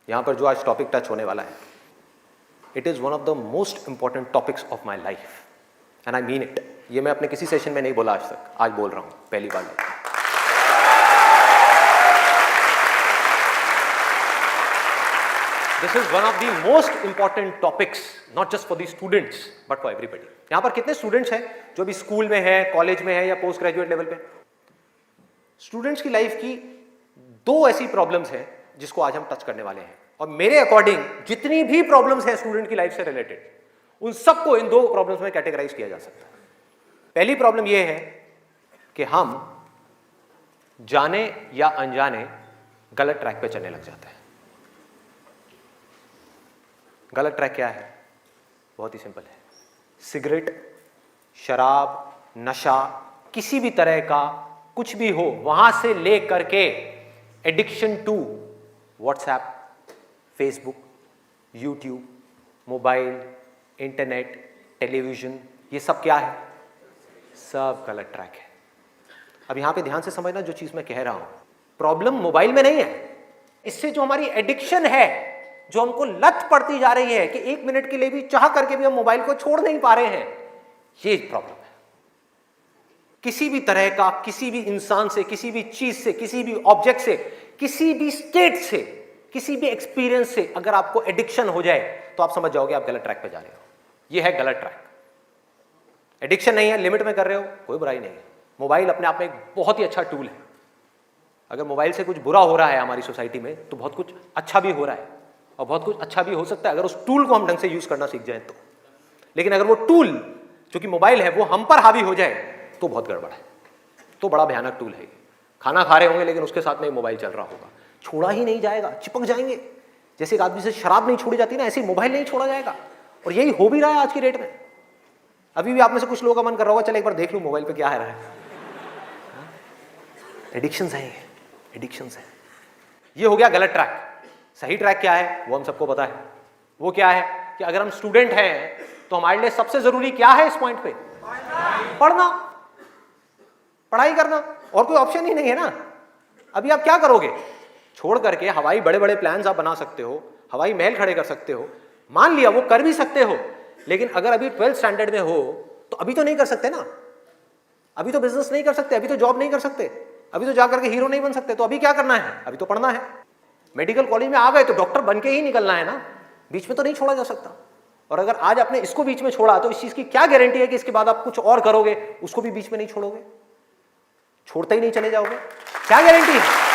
यहाँ पर जो आज टॉपिक टच होने वाला है, it is one of the most important topics of my life and I mean it. ये मैं अपने किसी सेशन में नहीं बोला आज तक, आज बोल रहा हूँ पहली बार। This is one of the most important topics, not just for the students but for everybody. यहाँ पर कितने स्टूडेंट्स हैं जो भी स्कूल में है, कॉलेज में है या पोस्ट ग्रेजुएट लेवल पे? स्टूडेंट्स की लाइफ की दो ऐसी प्रॉब्लम्स हैं जिसको आज हम टच करने वाले हैं, और मेरे अकॉर्डिंग जितनी भी प्रॉब्लम्स हैं स्टूडेंट की लाइफ से रिलेटेड, उन सबको इन दो प्रॉब्लम्स में कैटेगराइज किया जा सकता है। पहली प्रॉब्लम यह है कि हम जाने या अनजाने गलत ट्रैक पे चलने लग जाते हैं। गलत ट्रैक क्या है? बहुत ही सिंपल है। सिगरेट, शराब, नशा, किसी भी तरह का कुछ भी हो, वहां से ले करके addiction to WhatsApp, Facebook, YouTube, mobile, internet, television, ये सब क्या है? सब गलत ट्रैक है। अब यहां पे ध्यान से समझना जो चीज मैं कह रहा हूं। प्रॉब्लम मोबाइल में नहीं है, इससे जो हमारी एडिक्शन है, जो हमको लत पड़ती जा रही है कि 1 मिनट के लिए भी चाह करके भी हम मोबाइल को छोड़ नहीं पा रहे हैं, ये प्रॉब्लम है। किसी भी तरह का, किसी भी इंसान से, किसी भी चीज से, किसी भी ऑब्जेक्ट से, किसी भी स्टेट से, किसी भी एक्सपीरियंस से अगर आपको एडिक्शन हो जाए तो आप समझ जाओगे आप गलत ट्रैक पे जा रहे हो। ये है गलत ट्रैक। एडिक्शन नहीं है, लिमिट में कर रहे हो, कोई बुराई नहीं है। मोबाइल अपने आप में एक बहुत ही अच्छा टूल है। अगर मोबाइल से कुछ बुरा हो रहा है हमारी सोसाइटी में, तो बहुत कुछ अच्छा भी हो रहा है, और बहुत कुछ अच्छा भी हो सकता है अगर उस टूल को हम ढंग से यूज करना सीख जाए तो। लेकिन अगर वो टूल जो कि मोबाइल है वो हम पर हावी हो जाए तो बहुत गड़बड़ है, तो बड़ा भयानक टूल है। खाना खा रहे होंगे लेकिन उसके साथ में मोबाइल चल रहा होगा, छोड़ा ही नहीं जाएगा, चिपक जाएंगे। जैसे एक आदमी से शराब नहीं छोड़ी जाती ना, ऐसे मोबाइल नहीं छोड़ा जाएगा। और यही हो भी रहा है आज की डेट में। अभी भी आप में से कुछ लोगों का मन कर रहा होगा, चल एक बार देख लूं मोबाइल पे क्या है रहा है। एडिक्शंस है, एडिक्शंस है। ये हो गया गलत ट्रैक। सही ट्रैक क्या है वो हम सबको पता है। वो क्या है कि अगर हम स्टूडेंट हैं तो हमारे लिए सबसे जरूरी क्या है इस पॉइंट पे? पढ़ना, पढ़ाई करना, और कोई ऑप्शन ही नहीं है ना। अभी आप क्या करोगे? छोड़ करके हवाई बड़े बड़े प्लान्स आप बना सकते हो, हवाई महल खड़े कर सकते हो, मान लिया वो कर भी सकते हो, लेकिन अगर अभी 12th स्टैंडर्ड में हो तो अभी तो नहीं कर सकते ना। अभी तो बिजनेस नहीं कर सकते, अभी तो जॉब नहीं कर सकते, अभी तो जाकर के हीरो नहीं बन सकते। तो अभी क्या करना है? अभी तो पढ़ना है। मेडिकल कॉलेज में आ गए तो डॉक्टर बन के ही निकलना है ना, बीच में तो नहीं छोड़ा जा सकता। और अगर आज आपने इसको बीच में छोड़ा तो इस चीज की क्या गारंटी है कि इसके बाद आप कुछ और करोगे, उसको भी बीच में नहीं छोड़ोगे, छोड़ते ही नहीं चले जाओगे? क्या गारंटी है?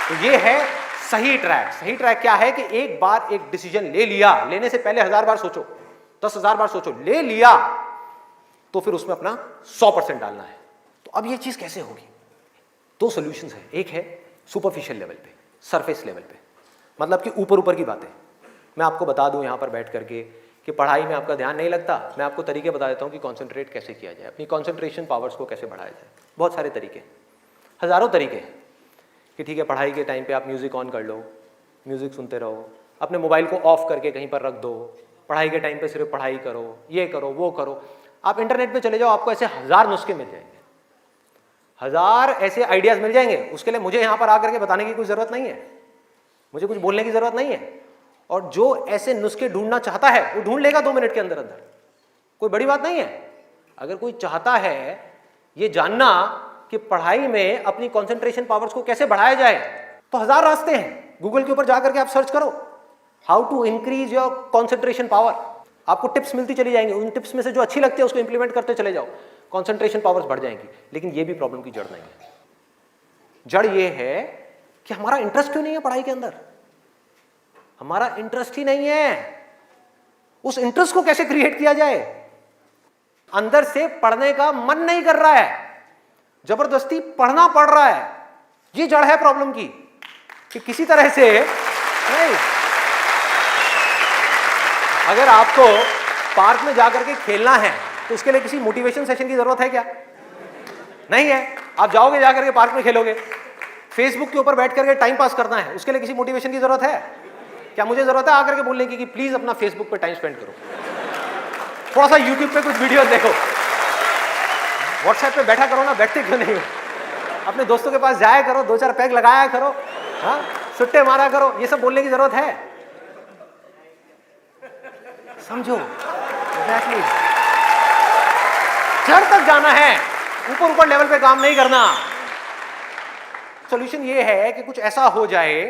तो ये है सही ट्रैक। सही ट्रैक क्या है कि एक बार एक डिसीजन ले लिया, लेने से पहले 1000 बार सोचो, 10,000 बार सोचो, ले लिया तो फिर उसमें अपना 100% डालना है। तो अब ये चीज कैसे होगी? दो सॉल्यूशंस है। एक है सुपरफिशियल लेवल पे, सरफेस लेवल पे, मतलब कि ऊपर ऊपर की बातें। मैं आपको बता दूं यहां पर बैठ करके कि पढ़ाई में आपका ध्यान नहीं लगता, मैं आपको तरीके बता देता हूं कि कॉन्सेंट्रेट कैसे किया जाए, अपनी कॉन्सेंट्रेशन पावर्स को कैसे बढ़ाया जाए। बहुत सारे तरीके, हजारों तरीके हैं कि ठीक है पढ़ाई के टाइम पे आप म्यूजिक ऑन कर लो, म्यूजिक सुनते रहो, अपने मोबाइल को ऑफ करके कहीं पर रख दो, पढ़ाई के टाइम पे सिर्फ पढ़ाई करो, ये करो वो करो। आप इंटरनेट पे चले जाओ, आपको ऐसे 1000 नुस्खे मिल जाएंगे, 1000 ऐसे आइडियाज मिल जाएंगे। उसके लिए मुझे यहाँ पर आकर के बताने की कोई जरूरत नहीं है, मुझे कुछ बोलने की जरूरत नहीं है। और जो ऐसे नुस्खे ढूंढना चाहता है वो ढूंढ लेगा 2 मिनट के अंदर अंदर, कोई बड़ी बात नहीं है। अगर कोई चाहता है ये जानना कि पढ़ाई में अपनी कंसंट्रेशन पावर्स को कैसे बढ़ाया जाए, तो 1000 रास्ते हैं। गूगल के ऊपर जाकर के आप सर्च करो how to increase your concentration power, आपको टिप्स मिलती चली जाएंगी। उन टिप्स में से जो अच्छी लगती है उसको इंप्लीमेंट करते चले जाओ, कंसंट्रेशन पावर्स बढ़ जाएंगी। लेकिन ये भी प्रॉब्लम की जड़ नहीं है। जड़ ये है कि हमारा इंटरेस्ट क्यों नहीं है पढ़ाई के अंदर? हमारा इंटरेस्ट ही नहीं है। उस इंटरेस्ट को कैसे क्रिएट किया जाए? अंदर से पढ़ने का मन नहीं कर रहा है, जबरदस्ती पढ़ना पड़ रहा है। ये जड़ है प्रॉब्लम की कि किसी तरह से नहीं। अगर आपको पार्क में जाकर के खेलना है तो उसके लिए किसी मोटिवेशन सेशन की जरूरत है क्या? नहीं है। आप जाओगे जाकर के पार्क में खेलोगे। फेसबुक के ऊपर बैठ करके टाइम पास करना है, उसके लिए किसी मोटिवेशन की जरूरत है क्या? मुझे जरूरत है आकर के बोलने की कि प्लीज अपना फेसबुक पे टाइम स्पेंड करो, थोड़ा सा यूट्यूब पे कुछ वीडियो देखो, व्हाट्सएप पे बैठा करो ना, बैठते क्यों नहीं हो? अपने दोस्तों के पास जाया करो, 2-4 पैग लगाया करो, हाँ, सुट्टे मारा करो, ये सब बोलने की जरूरत है? समझो, एग्जैक्टली। जड़ तक जाना है, ऊपर ऊपर लेवल पे काम नहीं करना। सॉल्यूशन ये है कि कुछ ऐसा हो जाए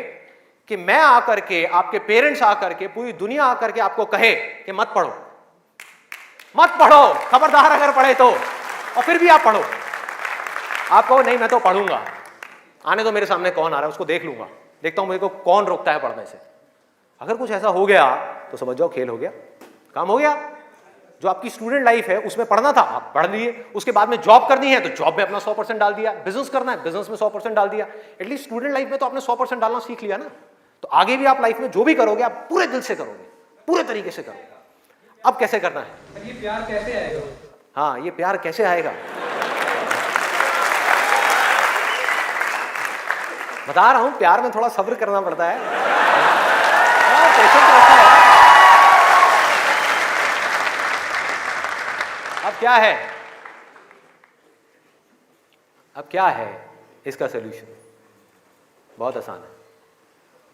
कि मैं आकर के, आपके पेरेंट्स आकर के, पूरी दुनिया आकर के आपको कहे कि मत पढ़ो, मत पढ़ो, खबरदार अगर पढ़े तो, और फिर भी आप पढ़ो। आप कहो नहीं मैं तो पढ़ूंगा, आने तो मेरे सामने कौन आ रहा है उसको देख लूंगा, देखता हूं मेरे को कौन रोकता है पढ़ने से। अगर कुछ ऐसा हो गया तो समझ जाओ खेल हो गया, काम हो गया। जो आपकी स्टूडेंट लाइफ है उसमें पढ़ना था आप पढ़ लिए, उसके बाद में जॉब करनी है तो जॉब में अपना 100% डाल दिया, बिजनेस करना है बिजनेस में 100% डाल दिया। एटलीस्ट स्टूडेंट लाइफ में तो आपने 100% डालना सीख लिया ना, तो आगे भी आप लाइफ में जो भी करोगे आप पूरे दिल से करोगे, पूरे तरीके से करोगे। अब कैसे करना है? ये प्यार कैसे आएगा? हाँ, ये प्यार कैसे आएगा? बता रहा हूं, प्यार में थोड़ा सब्र करना पड़ता है, पेशेंस रखना है। अब क्या है, अब क्या है इसका सलूशन? बहुत आसान है,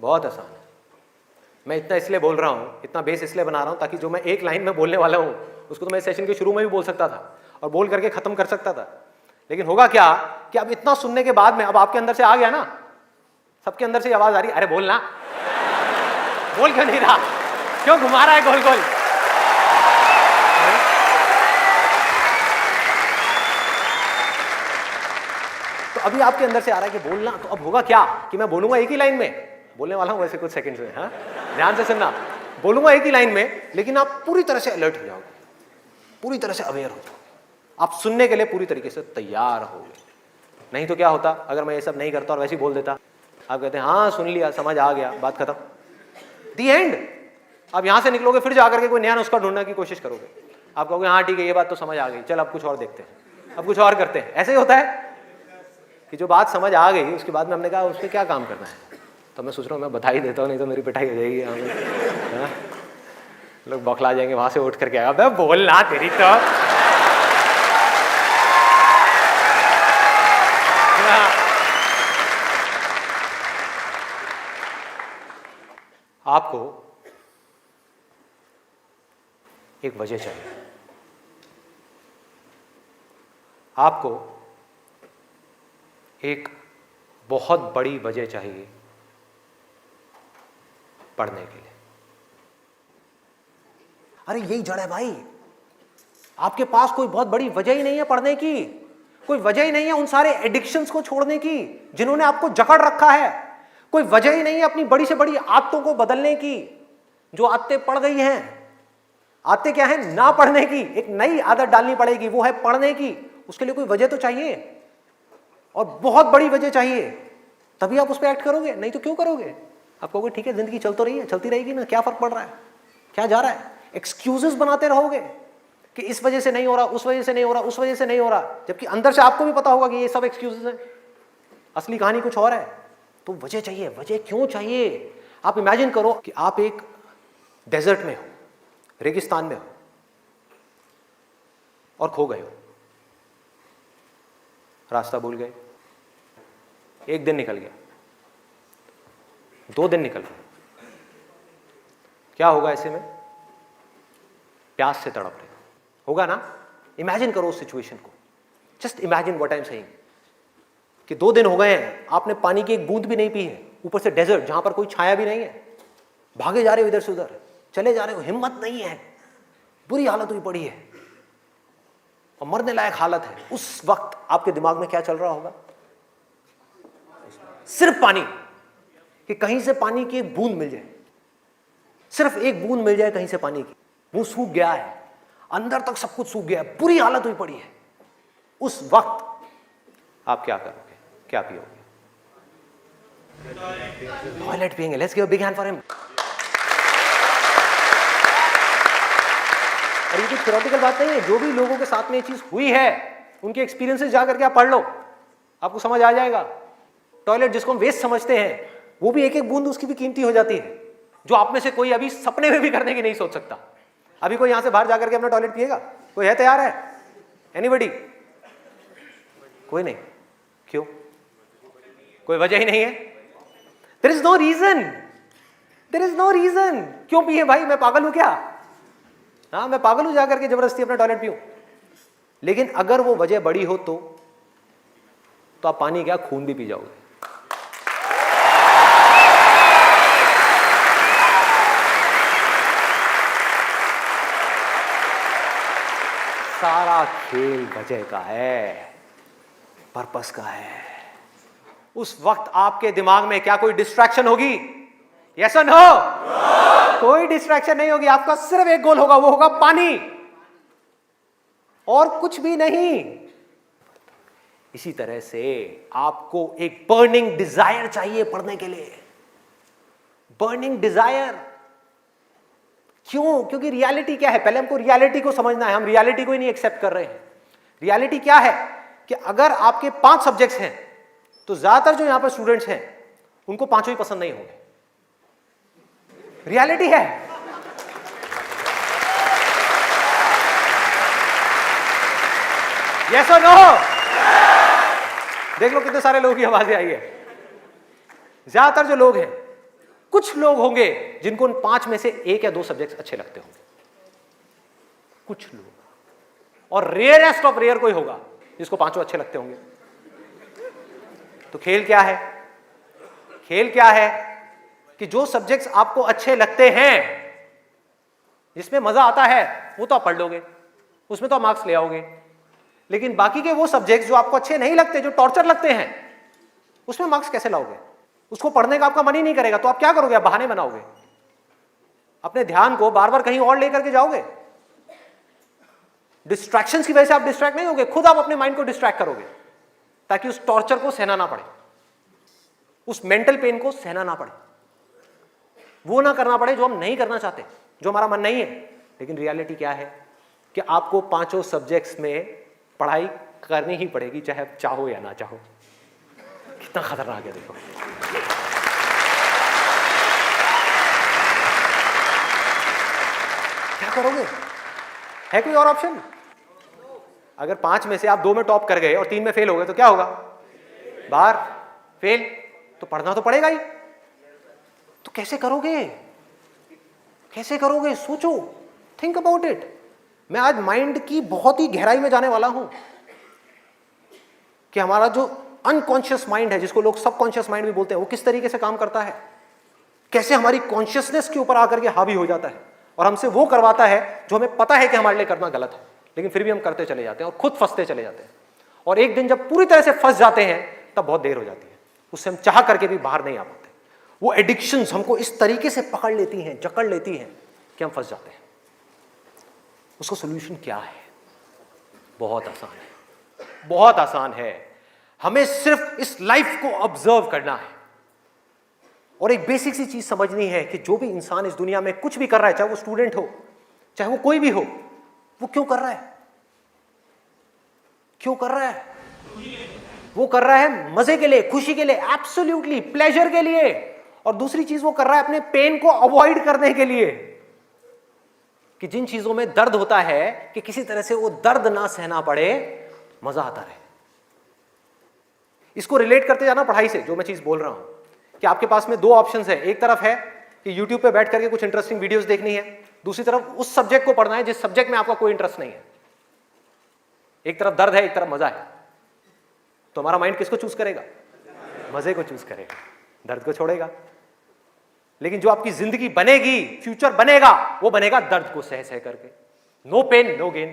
बहुत आसान है। मैं इतना इसलिए बोल रहा हूं, इतना बेस इसलिए बना रहा हूं ताकि जो मैं एक लाइन में बोलने वाला हूं उसको तो मैं सेशन के शुरू में भी बोल सकता था और बोल करके खत्म कर सकता था। लेकिन होगा क्या कि अब इतना सुनने के बाद में अब आपके अंदर से आ गया ना, सबके अंदर से आवाज आ रही, अरे बोलना, बोल क्यों नहीं रहा, क्यों घुमा रहा है गोल गोल? तो अभी आपके अंदर से आ रहा है कि बोलना, तो अब होगा क्या कि मैं बोलूंगा एक ही लाइन में, बोलने वाला हूं वैसे कुछ सेकंड्स में, हाँ ध्यान से सुनना, बोलूंगा एक ही लाइन में, लेकिन आप पूरी तरह से अलर्ट हो जाओगे, पूरी तरह से अवेयर हो जाओगे, आप सुनने के लिए पूरी तरीके से तैयार होगे। नहीं तो क्या होता अगर मैं ये सब नहीं करता और वैसे ही बोल देता, आप कहते हैं हाँ सुन लिया, समझ आ गया, बात खत्म, दी एंड। आप यहां से निकलोगे फिर जाकर के कोई नया नुस्खा ढूंढने की कोशिश करोगे, आप कहोगे हाँ ठीक है ये बात तो समझ आ गई, चल अब कुछ और देखते हैं, अब कुछ और करते हैं। ऐसे ही होता है कि जो बात समझ आ गई उसके बाद में हमने कहा उस पर क्या काम करना है, तो मैं सोच रहा हूँ मैं बधाई देता हूँ, नहीं तो मेरी पिटाई हो जाएगी यहाँ में, लोग बौखला जाएंगे, वहां से उठ करके आएगा बोलना तेरी तो। आपको एक वजह चाहिए, आपको एक बहुत बड़ी वजह चाहिए पढ़ने के लिए। अरे यही जड़ है भाई, आपके पास कोई बहुत बड़ी वजह ही नहीं है पढ़ने की, कोई वजह ही नहीं है उन सारे एडिक्शंस को छोड़ने की जिन्होंने आपको जकड़ रखा है, कोई वजह ही नहीं है अपनी बड़ी से बड़ी आदतों को बदलने की, जो आदतें पड़ गई हैं। आदतें क्या है? ना पढ़ने की, एक नई आदत डालनी पड़ेगी, वो है पढ़ने की। उसके लिए कोई वजह तो चाहिए, और बहुत बड़ी वजह चाहिए, तभी आप उस पर एक्ट करोगे, नहीं तो क्यों करोगे? आप कहोगे ठीक है जिंदगी चल तो रही है, चलती रहेगी ना, क्या फर्क पड़ रहा है, क्या जा रहा है? एक्सक्यूजेस बनाते रहोगे कि इस वजह से नहीं हो रहा, उस वजह से नहीं हो रहा, उस वजह से नहीं हो रहा, जबकि अंदर से आपको भी पता होगा कि ये सब एक्सक्यूजेस हैं, असली कहानी कुछ और है। तो वजह चाहिए। वजह क्यों चाहिए? आप इमेजिन करो कि आप एक डेजर्ट में हो, रेगिस्तान में हो और खो गए हो, रास्ता भूल गए, एक दिन निकल गया, 2 दिन निकल गए, क्या होगा ऐसे में? प्यास से तड़प रहे होगा ना? इमेजिन करो उस सिचुएशन को, just imagine what I am saying कि 2 दिन हो गए हैं, आपने पानी की एक बूंद भी नहीं पी है, ऊपर से डेजर्ट जहां पर कोई छाया भी नहीं है, भागे जा रहे हो इधर से उधर, चले जा रहे हो, हिम्मत नहीं है, बुरी हालत हुई पड़ी है और मरने लायक हालत है। उस वक्त आपके दिमाग में क्या चल रहा होगा? सिर्फ पानी, कि कहीं से पानी की एक बूंद मिल जाए, सिर्फ एक बूंद मिल जाए कहीं से पानी की। मुंह सूख गया है, अंदर तक सब कुछ सूख गया है, बुरी हालत हुई पड़ी है। उस वक्त आप क्या करोगे? क्या पियोगे? टॉयलेट पिएंगे। Let's give a big hand for him. और ये कुछ थ्योरेटिकल बात नहीं है, जो भी लोगों के साथ में ये चीज हुई है उनके एक्सपीरियंसेस जाकर के आप पढ़ लो, आपको समझ आ जाएगा। टॉयलेट जिसको हम वेस्ट समझते हैं, वो भी एक एक बूंद उसकी भी कीमती हो जाती है, जो आप में से कोई अभी सपने में भी करने की नहीं सोच सकता। अभी कोई यहां से बाहर जाकर के अपना टॉयलेट पिएगा? कोई है तैयार है? एनीबॉडी? कोई नहीं। क्यों? कोई वजह ही नहीं है। There is no reason, there is no reason. क्यों पिए भाई, मैं पागल हूं क्या? हाँ, मैं पागल हूं जाकर के जबरदस्ती अपना टॉयलेट पीऊं? लेकिन अगर वो वजह बड़ी हो तो आप पानी क्या, खून भी पी जाओगे। सारा खेल वजह का है, पर्पस का है। उस वक्त आपके दिमाग में क्या कोई डिस्ट्रैक्शन होगी? यस और नो? कोई डिस्ट्रैक्शन नहीं होगी। आपका सिर्फ एक गोल होगा, वो होगा पानी, और कुछ भी नहीं। इसी तरह से आपको एक बर्निंग डिजायर चाहिए पढ़ने के लिए, बर्निंग डिजायर। क्यों? क्योंकि रियलिटी क्या है, पहले हमको रियलिटी को समझना है। हम रियलिटी को ही नहीं एक्सेप्ट कर रहे हैं। रियलिटी क्या है कि अगर आपके 5 सब्जेक्ट्स हैं तो ज्यादातर जो यहां पर स्टूडेंट्स हैं उनको 5 ही पसंद नहीं होंगे। रियलिटी है। यस और नो? देख लो कितने सारे लोगों की आवाजें आई है। ज्यादातर जो लोग हैं, कुछ लोग होंगे जिनको उन 5 में से 1 या 2 सब्जेक्ट्स अच्छे लगते होंगे, कुछ लोग, और रेयरेस्ट ऑफ रेयर कोई होगा जिसको 5 अच्छे लगते होंगे। तो खेल क्या है? खेल क्या है कि जो सब्जेक्ट्स आपको अच्छे लगते हैं, जिसमें मजा आता है, वो तो आप पढ़ लोगे, उसमें तो आप मार्क्स ले आओगे। लेकिन बाकी के वो सब्जेक्ट्स जो आपको अच्छे नहीं लगते, जो टॉर्चर लगते हैं, उसमें मार्क्स कैसे लाओगे? उसको पढ़ने का आपका मन ही नहीं करेगा, तो आप क्या करोगे? आप बहाने बनाओगे, अपने ध्यान को बार बार कहीं और लेकर के जाओगे। डिस्ट्रैक्शंस की वजह से आप डिस्ट्रैक्ट नहीं होगे, खुद आप अपने माइंड को डिस्ट्रैक्ट करोगे, ताकि उस टॉर्चर को सहना ना पड़े, उस मेंटल पेन को सहना ना पड़े, वो ना करना पड़े जो हम नहीं करना चाहते, जो हमारा मन नहीं है। लेकिन रियलिटी क्या है कि आपको 5 सब्जेक्ट्स में पढ़ाई करनी ही पड़ेगी, चाहे आप चाहो या ना चाहो। कितना खतरनाक है देखो। क्या करोगे? है कोई और ऑप्शन? अगर 5 में से आप 2 में टॉप कर गए और 3 में फेल हो गए तो क्या होगा? बाहर, फेल। तो पढ़ना तो पड़ेगा ही। तो कैसे करोगे? कैसे करोगे? सोचो, थिंक अबाउट इट। मैं आज माइंड की बहुत ही गहराई में जाने वाला हूं कि हमारा जो अनकॉन्शियस माइंड है, जिसको लोग सबकॉन्शियस माइंड भी बोलते हैं, वो किस तरीके से काम करता है, कैसे हमारी कॉन्शियसनेस के ऊपर आकर के हावी हो जाता है और हमसे वो करवाता है जो हमें पता है कि हमारे लिए करना गलत है, लेकिन फिर भी हम करते चले जाते हैं और खुद फंसते चले जाते हैं। और एक दिन जब पूरी तरह से फंस जाते हैं तब बहुत देर हो जाती है, उससे हम चाह करके भी बाहर नहीं आ पाते। वो एडिक्शंस हमको इस तरीके से पकड़ लेती हैं, जकड़ लेती हैं कि हम फंस जाते हैं। उसका सोल्यूशन क्या है? बहुत आसान है, बहुत आसान है। हमें सिर्फ इस लाइफ को ऑब्जर्व करना है और एक बेसिक सी चीज समझनी है कि जो भी इंसान इस दुनिया में कुछ भी कर रहा है, चाहे वो स्टूडेंट हो, चाहे वो कोई भी हो, वो क्यों कर रहा है? क्यों कर रहा है? वो कर रहा है मजे के लिए, खुशी के लिए, एब्सोल्युटली प्लेजर के लिए। और दूसरी चीज वो कर रहा है अपने पेन को अवॉइड करने के लिए, कि जिन चीजों में दर्द होता है कि किसी तरह से वो दर्द ना सहना पड़े, मजा आता रहे। इसको रिलेट करते जाना पढ़ाई से, जो मैं चीज बोल रहा हूं कि आपके पास में 2 ऑप्शंस है। एक तरफ है कि YouTube पे बैठ करके कुछ इंटरेस्टिंग वीडियोस देखनी है, दूसरी तरफ उस सब्जेक्ट को पढ़ना है जिस सब्जेक्ट में आपका कोई इंटरेस्ट नहीं है। एक तरफ दर्द है, एक तरफ मजा है, तो हमारा माइंड किसको चूज करेगा? मजे को चूज करेगा, दर्द को छोड़ेगा। लेकिन जो आपकी जिंदगी बनेगी, फ्यूचर बनेगा, वो बनेगा दर्द को सह सह करके। No pain no gain.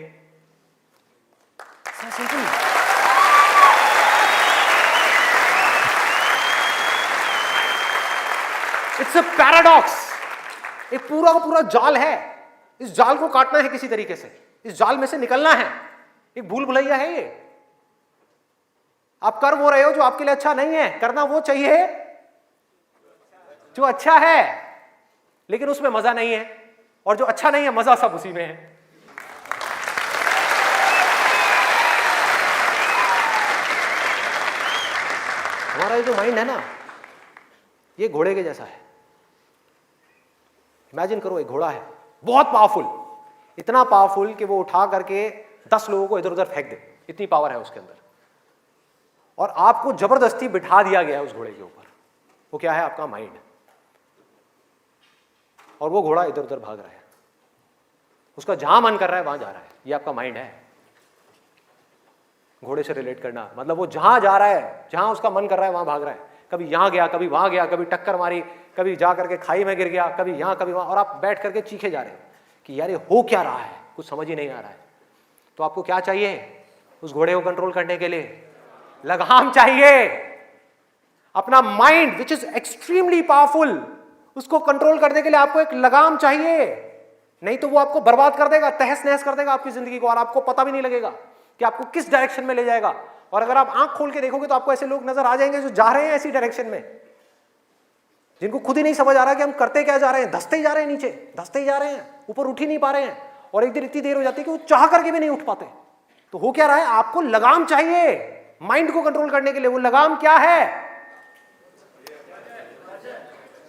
It's a paradox. एक पूरा का पूरा जाल है, इस जाल को काटना है किसी तरीके से, इस जाल में से निकलना है। एक भूल भुलैया है ये। आप कर वो रहे हो जो आपके लिए अच्छा नहीं है, करना वो चाहिए जो अच्छा है, लेकिन उसमें मजा नहीं है, और जो अच्छा नहीं है मजा सब उसी में है। हमारा ये जो माइंड है ना, ये घोड़े के जैसा है। इमेजिन करो, एक घोड़ा है बहुत पावरफुल, इतना पावरफुल कि वो उठा करके 10 लोगों को इधर उधर फेंक दे, इतनी पावर है उसके अंदर। और आपको जबरदस्ती बिठा दिया गया है उस घोड़े के ऊपर। वो क्या है? आपका माइंड। और वो घोड़ा इधर उधर भाग रहा है, उसका जहां मन कर रहा है वहां जा रहा है। ये आपका माइंड है। घोड़े से रिलेट करना मतलब वो जहां जा रहा है, जहां उसका मन कर रहा है वहां भाग रहा है। कभी यहां गया, कभी वहां गया, कभी टक्कर मारी, कभी जा करके खाई में गिर गया, कभी यहां कभी वहां, और आप बैठ करके चीखे जा रहे हैं कि यार ये हो क्या रहा है, कुछ समझ ही नहीं आ रहा है। तो आपको क्या चाहिए उस घोड़े को कंट्रोल करने के लिए? लगाम चाहिए। अपना mind which is extremely powerful, उसको कंट्रोल करने के लिए आपको एक लगाम चाहिए, नहीं तो वो आपको बर्बाद कर देगा, तहस नहस कर देगा आपकी जिंदगी को, और आपको पता भी नहीं लगेगा कि आपको किस डायरेक्शन में ले जाएगा। और अगर आप आंख खोल के देखोगे तो आपको ऐसे लोग नजर आ जाएंगे जो जा रहे हैं ऐसी डायरेक्शन में, जिनको खुद ही नहीं समझ आ रहा कि हम करते क्या जा रहे हैं, धंसते ही जा रहे हैं, नीचे धंसते ही जा रहे हैं, ऊपर उठ ही नहीं पा रहे हैं, और एक दिन इतनी देर हो जाती है कि वो चाह करके भी नहीं उठ पाते। तो हो क्या रहा है? आपको लगाम चाहिए माइंड को कंट्रोल करने के लिए। वो लगाम क्या है?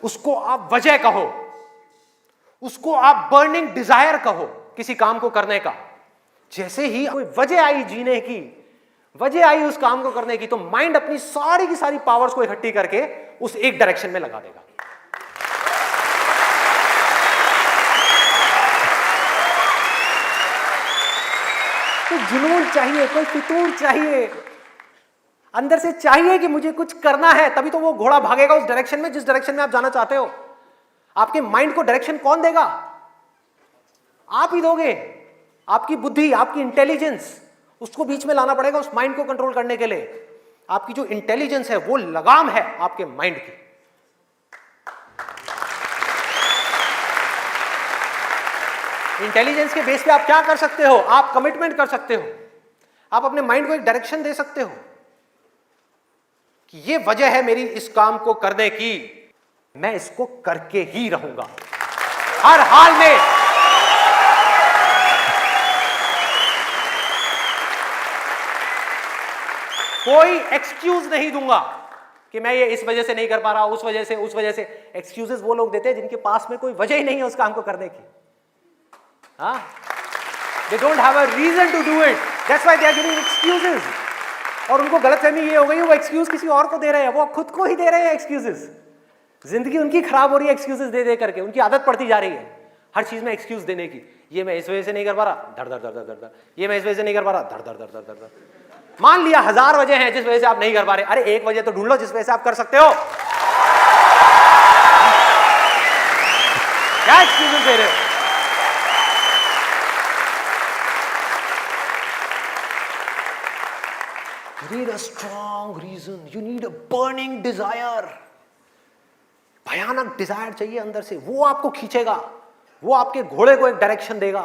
उसको आप वजह कहो, उसको आप बर्निंग डिजायर कहो किसी काम को करने का। जैसे ही कोई वजह आई जीने की, वजह आई उस काम को करने की, तो माइंड अपनी सारी की सारी पावर्स को इकट्ठी करके उस एक डायरेक्शन में लगा देगा। तो जुनून चाहिए, कोई फितूर चाहिए, अंदर से चाहिए कि मुझे कुछ करना है, तभी तो वो घोड़ा भागेगा उस डायरेक्शन में जिस डायरेक्शन में आप जाना चाहते हो। आपके माइंड को डायरेक्शन कौन देगा? आप ही दोगे। आपकी बुद्धि, आपकी इंटेलिजेंस, उसको बीच में लाना पड़ेगा उस माइंड को कंट्रोल करने के लिए। आपकी जो इंटेलिजेंस है वो लगाम है आपके माइंड की। इंटेलिजेंस के बेस पे आप क्या कर सकते हो? आप कमिटमेंट कर सकते हो, आप अपने माइंड को एक डायरेक्शन दे सकते हो कि ये वजह है मेरी इस काम को करने की, मैं इसको करके ही रहूंगा हर हाल में। कोई एक्सक्यूज नहीं दूंगा कि मैं ये इस वजह से नहीं कर पा रहा, उस वजह से। एक्सक्यूजेस वो लोग देते हैं जिनके पास में कोई वजह ही नहीं है उस काम को करने की। They don't have a reason to do it. That's why they are giving excuses. और उनको गलतफहमी ये हो गई, वो एक्सक्यूज किसी और को दे रहे हैं, वो खुद को ही दे रहे हैं एक्सक्यूजेस। जिंदगी उनकी खराब हो रही है एक्सक्यूजेस दे दे करके, उनकी आदत पड़ती जा रही है हर चीज में एक्सक्यूज देने की। ये मैं इस वजह से नहीं कर पा रहा, धड़ धड़ धड़ धड़ धड़, ये मैं इस वजह से नहीं कर पा रहा, धड़ धड़ धड़ धड़ धड़। मान लिया 1000 वजह हैं जिस वजह से आप नहीं कर पा रहे, अरे एक वजह तो ढूंढ लो जिस वजह से आप कर सकते हो। क्या एक्सक्यूजेस दे रहे हो? You need a strong reason. You need a burning desire. भयानक डिजायर चाहिए अंदर से, वो आपको खींचेगा, वो आपके घोड़े को एक डायरेक्शन देगा।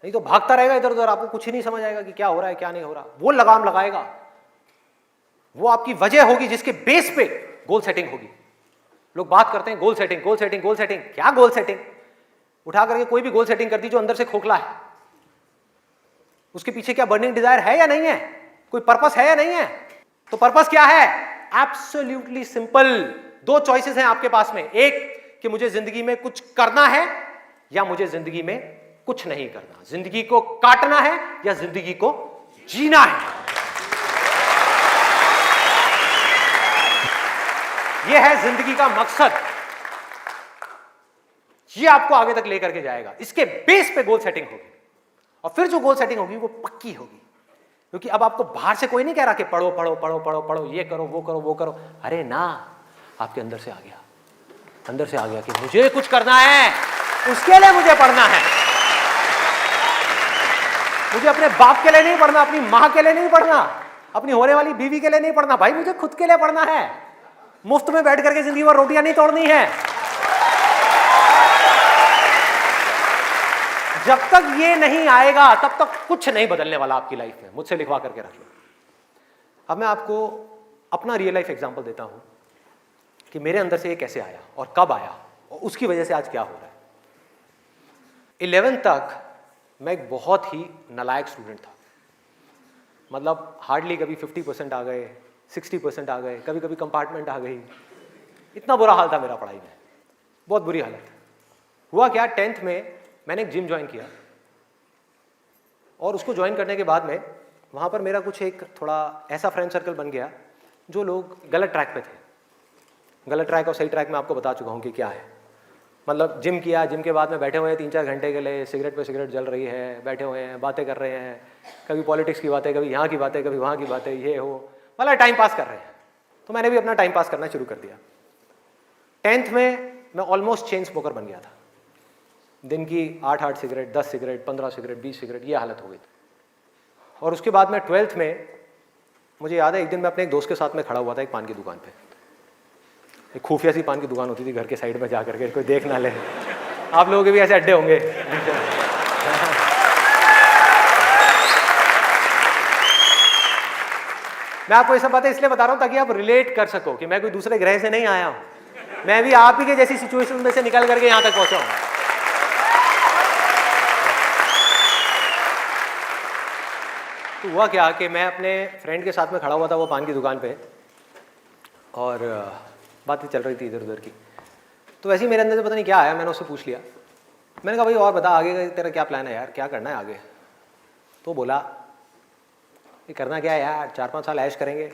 नहीं तो भागता रहेगा इधर उधर, आपको कुछ ही नहीं समझ आएगा कि क्या हो रहा है क्या नहीं हो रहा। वो लगाम लगाएगा, वो आपकी वजह होगी जिसके बेस पे गोल सेटिंग होगी। लोग बात करते हैं goal setting, goal setting, goal setting. क्या गोल सेटिंग? उठा करके कोई भी गोल सेटिंग कर दी जो अंदर से खोखला है, उसके पीछे क्या बर्निंग डिजायर है या नहीं है? कोई पर्पस है या नहीं है? तो पर्पस क्या है? Absolutely simple. 2 चॉइसेस हैं आपके पास में, एक कि मुझे जिंदगी में कुछ करना है या मुझे जिंदगी में कुछ नहीं करना। जिंदगी को काटना है या जिंदगी को जीना है। यह है जिंदगी का मकसद। यह आपको आगे तक लेकर के जाएगा। इसके बेस पे गोल सेटिंग होगी, और फिर जो गोल सेटिंग होगी वो पक्की होगी, क्योंकि अब आपको बाहर से कोई नहीं कह रहा कि पढ़ो पढ़ो पढ़ो पढ़ो पढ़ो, ये करो वो करो वो करो। अरे ना, आपके अंदर से आ गया, अंदर से आ गया कि मुझे कुछ करना है, उसके लिए मुझे पढ़ना है। मुझे अपने बाप के लिए नहीं पढ़ना, अपनी मां के लिए नहीं पढ़ना, अपनी होने वाली बीवी के लिए नहीं पढ़ना, भाई मुझे खुद के लिए पढ़ना है। मुफ्त में बैठ करके जिंदगी भर रोटियां नहीं तोड़नी है। जब तक ये नहीं आएगा तब तक कुछ नहीं बदलने वाला आपकी लाइफ में। मुझसे लिखवा करके रख लो। अब मैं आपको अपना रियल लाइफ एग्जांपल देता हूं कि मेरे अंदर से ये कैसे आया और कब आया और उसकी वजह से आज क्या हो रहा है। 11th तक मैं एक बहुत ही नालायक स्टूडेंट था। मतलब हार्डली कभी 50% आ गए, 60% आ गए, कभी कभी कंपार्टमेंट आ गई। इतना बुरा हाल था मेरा पढ़ाई में, बहुत बुरी हालत। हुआ क्या, 10th में मैंने एक जिम ज्वाइन किया, और उसको ज्वाइन करने के बाद में वहाँ पर मेरा कुछ एक थोड़ा ऐसा फ्रेंड सर्कल बन गया जो लोग गलत ट्रैक पे थे। गलत ट्रैक और सही ट्रैक मैं आपको बता चुका हूँ कि क्या है। मतलब जिम किया, जिम के बाद में बैठे हुए हैं 3-4 घंटे के लिए, सिगरेट पे सिगरेट जल रही है, बैठे हुए हैं, बातें कर रहे हैं, कभी पॉलिटिक्स की बातें, कभी यहाँ की बातें, कभी वहाँ की बातें, ये हो, मतलब टाइम पास कर रहे हैं। तो मैंने भी अपना टाइम पास करना शुरू कर दिया। 10th में मैं ऑलमोस्ट चेन स्मोकर बन गया था। दिन की 8 सिगरेट, 10 सिगरेट, 15 सिगरेट, 20 सिगरेट, ये हालत हो गई थी। और उसके बाद में 12th में मुझे याद है, एक दिन मैं अपने एक दोस्त के साथ में खड़ा हुआ था एक पान की दुकान पे। एक खुफिया सी पान की दुकान होती थी घर के साइड में, जा करके कोई देख ना ले। आप लोगों के भी ऐसे अड्डे होंगे। मैं आपको ये सब बातें इसलिए बता रहा हूं ताकि आप रिलेट कर सको कि मैं कोई दूसरे ग्रह से नहीं आया हूं, मैं भी आप ही के जैसी सिचुएशन में से निकल करके यहां तक पहुंचा हूं। तो हुआ क्या कि मैं अपने फ्रेंड के साथ में खड़ा हुआ था वो पान की दुकान पे, और बातें चल रही थी इधर उधर की। तो वैसे ही मेरे अंदर से पता नहीं क्या आया, मैंने उससे पूछ लिया। मैंने कहा भाई और बता, आगे का तेरा क्या प्लान है यार, क्या करना है आगे? तो बोला ये करना क्या है यार, 4-5 साल ऐश करेंगे,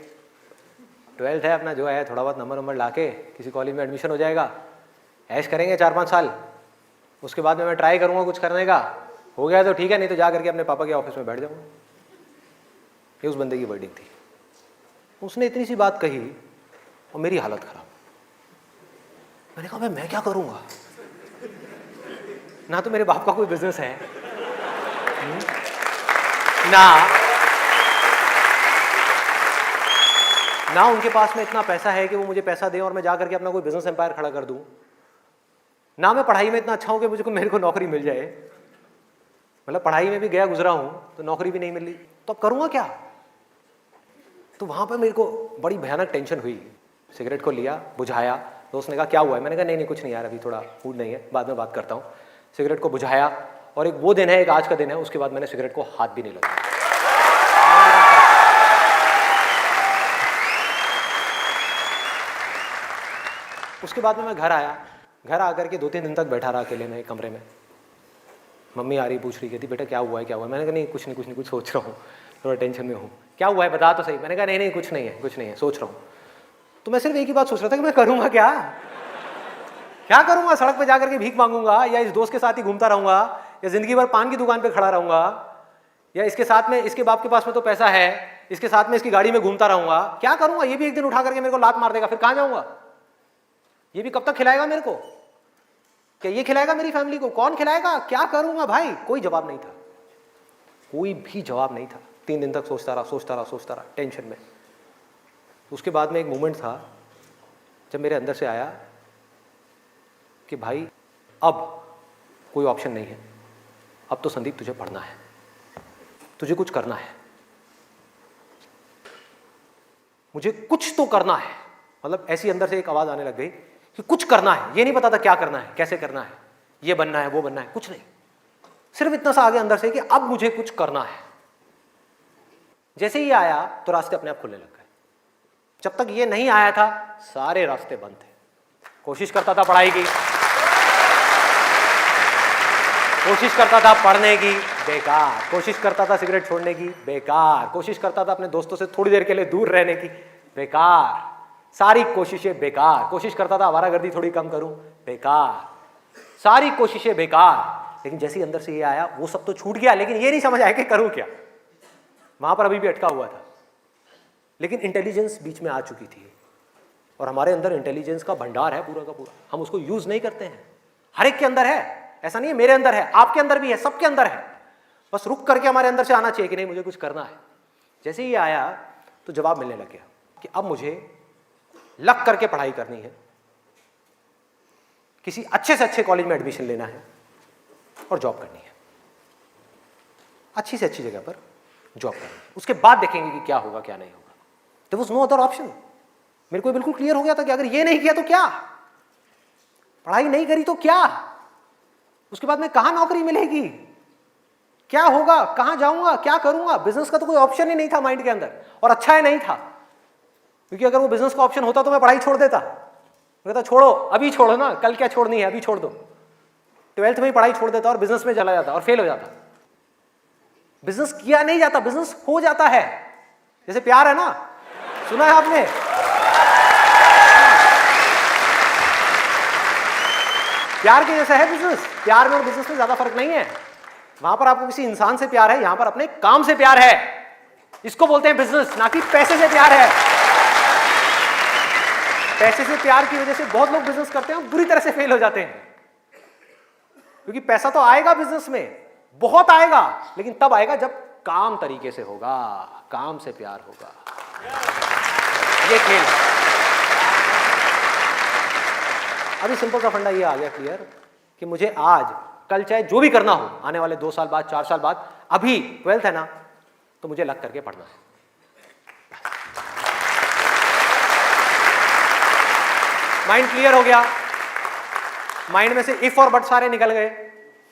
12th है अपना, जो है थोड़ा बहुत नंबर ला के किसी कॉलेज में एडमिशन हो जाएगा, ऐश करेंगे 4-5 साल, उसके बाद में मैं ट्राई करूँगा कुछ करने का, हो गया तो ठीक है, नहीं तो जा करके अपने पापा के ऑफिस में बैठ जाऊँगा। ये उस बंदे की वर्डिंग थी। उसने इतनी सी बात कही और मेरी हालत खराब। मैंने कहा भाई मैं क्या करूँगा, ना तो मेरे बाप का कोई बिजनेस है, ना उनके पास में इतना पैसा है कि वो मुझे पैसा दें और मैं जा करके अपना कोई बिजनेस एम्पायर खड़ा कर दूं, ना मैं पढ़ाई में इतना अच्छा हूं कि मुझे मेरे को नौकरी मिल जाए। मतलब पढ़ाई में भी गया गुजरा हूं तो नौकरी भी नहीं मिल रही, तो अब करूंगा क्या? तो वहां पर मेरे को बड़ी भयानक टेंशन हुई। सिगरेट को लिया, बुझाया। दोस्त ने कहा क्या हुआ है? मैंने कहा नहीं कुछ नहीं यार, अभी थोड़ा मूड नहीं है, बाद में बात करता हूँ। सिगरेट को बुझाया, और एक वो दिन है, एक आज का दिन है, उसके बाद मैंने सिगरेट को हाथ भी नहीं लगाया। उसके बाद में मैं घर आया। घर आकर के 2-3 दिन तक बैठा रहा अकेले में कमरे में। मम्मी आ रही, पूछ रही, कहती बेटा क्या हुआ है, क्या हुआ है? मैंने कहा नहीं कुछ नहीं, कुछ सोच रहा हूँ, थोड़ा टेंशन में हूँ। क्या हुआ है बता तो सही। मैंने कहा नहीं कुछ नहीं है, सोच रहा हूँ। तो मैं सिर्फ एक ही बात सोच रहा था कि मैं करूँगा क्या करूँगा? सड़क पर जाकर के भीख मांगूंगा, या इस दोस्त के साथ ही घूमता रहूँगा, या जिंदगी भर पान की दुकान पर खड़ा रहूँगा, या इसके साथ में, इसके बाप के पास में तो पैसा है, इसके साथ में इसकी गाड़ी में घूमता रहूँगा? क्या करूँगा? ये भी एक दिन उठा करके मेरे को लात मार देगा, फिर कहाँ जाऊँगा? ये भी कब तक खिलाएगा मेरे को? क्या ये खिलाएगा मेरी फैमिली को? कौन खिलाएगा? क्या करूंगा भाई? कोई जवाब नहीं था, कोई भी जवाब नहीं था। 3 दिन तक सोचता रहा टेंशन में। उसके बाद में एक मोमेंट था जब मेरे अंदर से आया कि भाई अब कोई ऑप्शन नहीं है, अब तो संदीप तुझे पढ़ना है, तुझे कुछ करना है, मुझे कुछ तो करना है। मतलब ऐसी अंदर से एक आवाज आने लग गई कि कुछ करना है। ये नहीं पता था क्या करना है, कैसे करना है, ये बनना है, वो बनना है, कुछ नहीं, सिर्फ इतना सा आगे अंदर से कि अब मुझे कुछ करना है। जैसे ही आया तो रास्ते अपने आप खुलने लग गए। जब तक ये नहीं आया था सारे रास्ते बंद थे। कोशिश करता था पढ़ाई की, कोशिश करता था पढ़ने की, बेकार। कोशिश करता था सिगरेट छोड़ने की, बेकार। कोशिश करता था अपने दोस्तों से थोड़ी देर के लिए दूर रहने की, बेकार। सारी कोशिशें बेकार। कोशिश करता था आवारागर्दी थोड़ी कम करूं, बेकार। सारी कोशिशें बेकार। लेकिन जैसे ही अंदर से ये आया वो सब तो छूट गया, लेकिन ये नहीं समझ आया कि करूं क्या। वहां पर अभी भी अटका हुआ था, लेकिन इंटेलिजेंस बीच में आ चुकी थी। और हमारे अंदर इंटेलिजेंस का भंडार है पूरा का पूरा, हम उसको यूज नहीं करते हैं। हर एक के अंदर है, ऐसा नहीं है मेरे अंदर है, आपके अंदर भी है, सबके अंदर है। बस रुक करके हमारे अंदर से आना चाहिए कि नहीं मुझे कुछ करना है। जैसे ही आया तो जवाब मिलने लग गया कि अब मुझे लग करके पढ़ाई करनी है, किसी अच्छे से अच्छे कॉलेज में एडमिशन लेना है और जॉब करनी है, अच्छी से अच्छी जगह पर जॉब करनी है। उसके बाद देखेंगे कि क्या होगा क्या नहीं होगा। There was no other option. मेरे को बिल्कुल क्लियर हो गया था कि अगर ये नहीं किया तो क्या, पढ़ाई नहीं करी तो क्या, उसके बाद में कहां नौकरी मिलेगी, क्या होगा, कहां जाऊंगा, क्या करूंगा। बिजनेस का तो कोई ऑप्शन ही नहीं था माइंड के अंदर, और अच्छा है नहीं था, क्योंकि अगर वो बिजनेस का ऑप्शन होता तो मैं पढ़ाई छोड़ देता। मैं कहता छोड़ो, अभी छोड़ो ना, कल क्या छोड़नी है, अभी छोड़ दो। 12th में ही पढ़ाई छोड़ देता और बिजनेस में चला जाता और फेल हो जाता। बिजनेस किया नहीं जाता, बिजनेस हो जाता है। जैसे प्यार है ना, सुना है आपने? प्यार के जैसा है बिजनेस। प्यार में और बिजनेस में ज्यादा फर्क नहीं है। वहां पर आपको किसी इंसान से प्यार है, यहां पर अपने काम से प्यार है। इसको बोलते हैं बिजनेस, ना कि पैसे से प्यार है। पैसे से प्यार की वजह से बहुत लोग बिजनेस करते हैं और बुरी तरह से फेल हो जाते हैं, क्योंकि पैसा तो आएगा बिजनेस में, बहुत आएगा, लेकिन तब आएगा जब काम तरीके से होगा, काम से प्यार होगा। ये खेल है। अभी सिंपल सा फंडा ये आ गया क्लियर कि मुझे आज कल चाहे जो भी करना हो, आने वाले 2 साल बाद, 4 साल बाद, अभी 12th है ना, तो मुझे लग करके पढ़ना है। माइंड क्लियर हो गया। माइंड में से इफ और बट सारे निकल गए।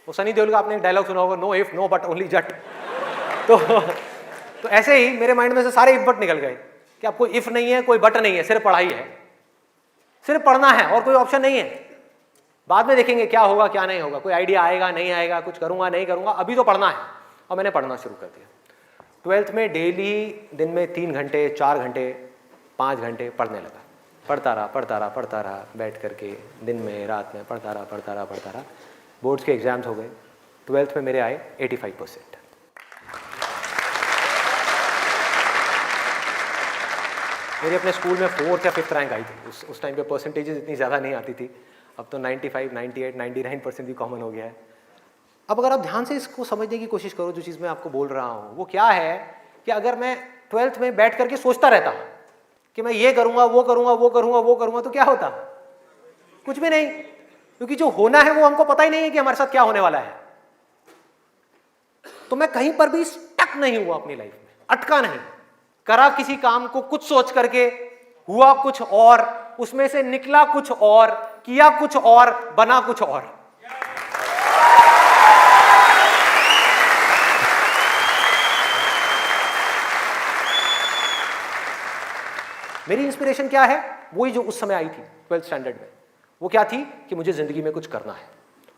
वो सनी देओल का आपने एक डायलॉग सुना होगा, no if no but only Jatt. तो ऐसे ही मेरे माइंड में से सारे इफ बट निकल गए कि अब कोई इफ नहीं है, कोई बट नहीं है, सिर्फ पढ़ाई है, सिर्फ पढ़ना है और कोई ऑप्शन नहीं है। बाद में देखेंगे क्या होगा क्या नहीं होगा, कोई आइडिया आएगा नहीं आएगा, कुछ करूंगा नहीं करूंगा, अभी तो पढ़ना है। और मैंने पढ़ना शुरू कर दिया। 12th में डेली दिन में 3 घंटे 4 घंटे 5 घंटे पढ़ने लगा। पढ़ता रहा बैठ करके, दिन में रात में पढ़ता रहा। बोर्ड्स के एग्जाम्स हो गए। 12th में मेरे आए 85%। मेरे अपने स्कूल में 4th या 5th रैंक आई थी। उस टाइम पे परसेंटेजेस इतनी ज़्यादा नहीं आती थी। अब तो 95, 98, 99% भी कॉमन हो गया है। अब अगर आप ध्यान से इसको समझने की कोशिश करो, जो चीज़ मैं आपको बोल रहा हूँ वो क्या है कि अगर मैं 12th में बैठ करके सोचता रहता कि मैं ये करूँगा वो करूँगा, तो क्या होता? कुछ भी नहीं, क्योंकि जो होना है वो हमको पता ही नहीं है कि हमारे साथ क्या होने वाला है। तो मैं कहीं पर भी स्टक नहीं हुआ अपनी लाइफ में, अटका नहीं। करा किसी काम को कुछ सोच करके, हुआ कुछ और, उसमें से निकला कुछ और, किया कुछ और, बना कुछ और। मेरी इंस्पिरेशन क्या है? वही जो उस समय आई थी 12th स्टैंडर्ड में। वो क्या थी कि मुझे जिंदगी में कुछ करना है।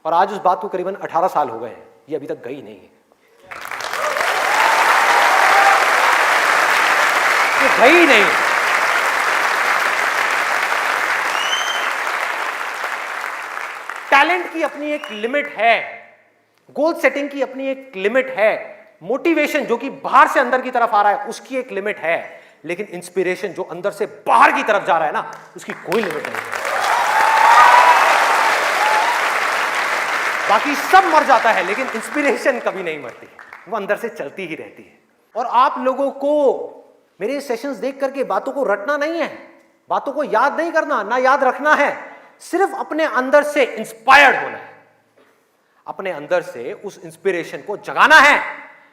और आज उस बात को करीबन 18 साल हो गए हैं, ये अभी तक गई नहीं है, ये गई नहीं। टैलेंट की अपनी एक लिमिट है, गोल सेटिंग की अपनी एक लिमिट है, मोटिवेशन जो कि बाहर से अंदर की तरफ आ रहा है उसकी एक लिमिट है, लेकिन इंस्पिरेशन जो अंदर से बाहर की तरफ जा रहा है ना, उसकी कोई लिमिट नहीं है। बाकी सब मर जाता है, लेकिन इंस्पिरेशन कभी नहीं मरती, वो अंदर से चलती ही रहती है। और आप लोगों को मेरे सेशंस देख करके बातों को रटना नहीं है, बातों को याद नहीं करना, ना याद रखना है, सिर्फ अपने अंदर से इंस्पायर्ड होना है, अपने अंदर से उस इंस्पिरेशन को जगाना है।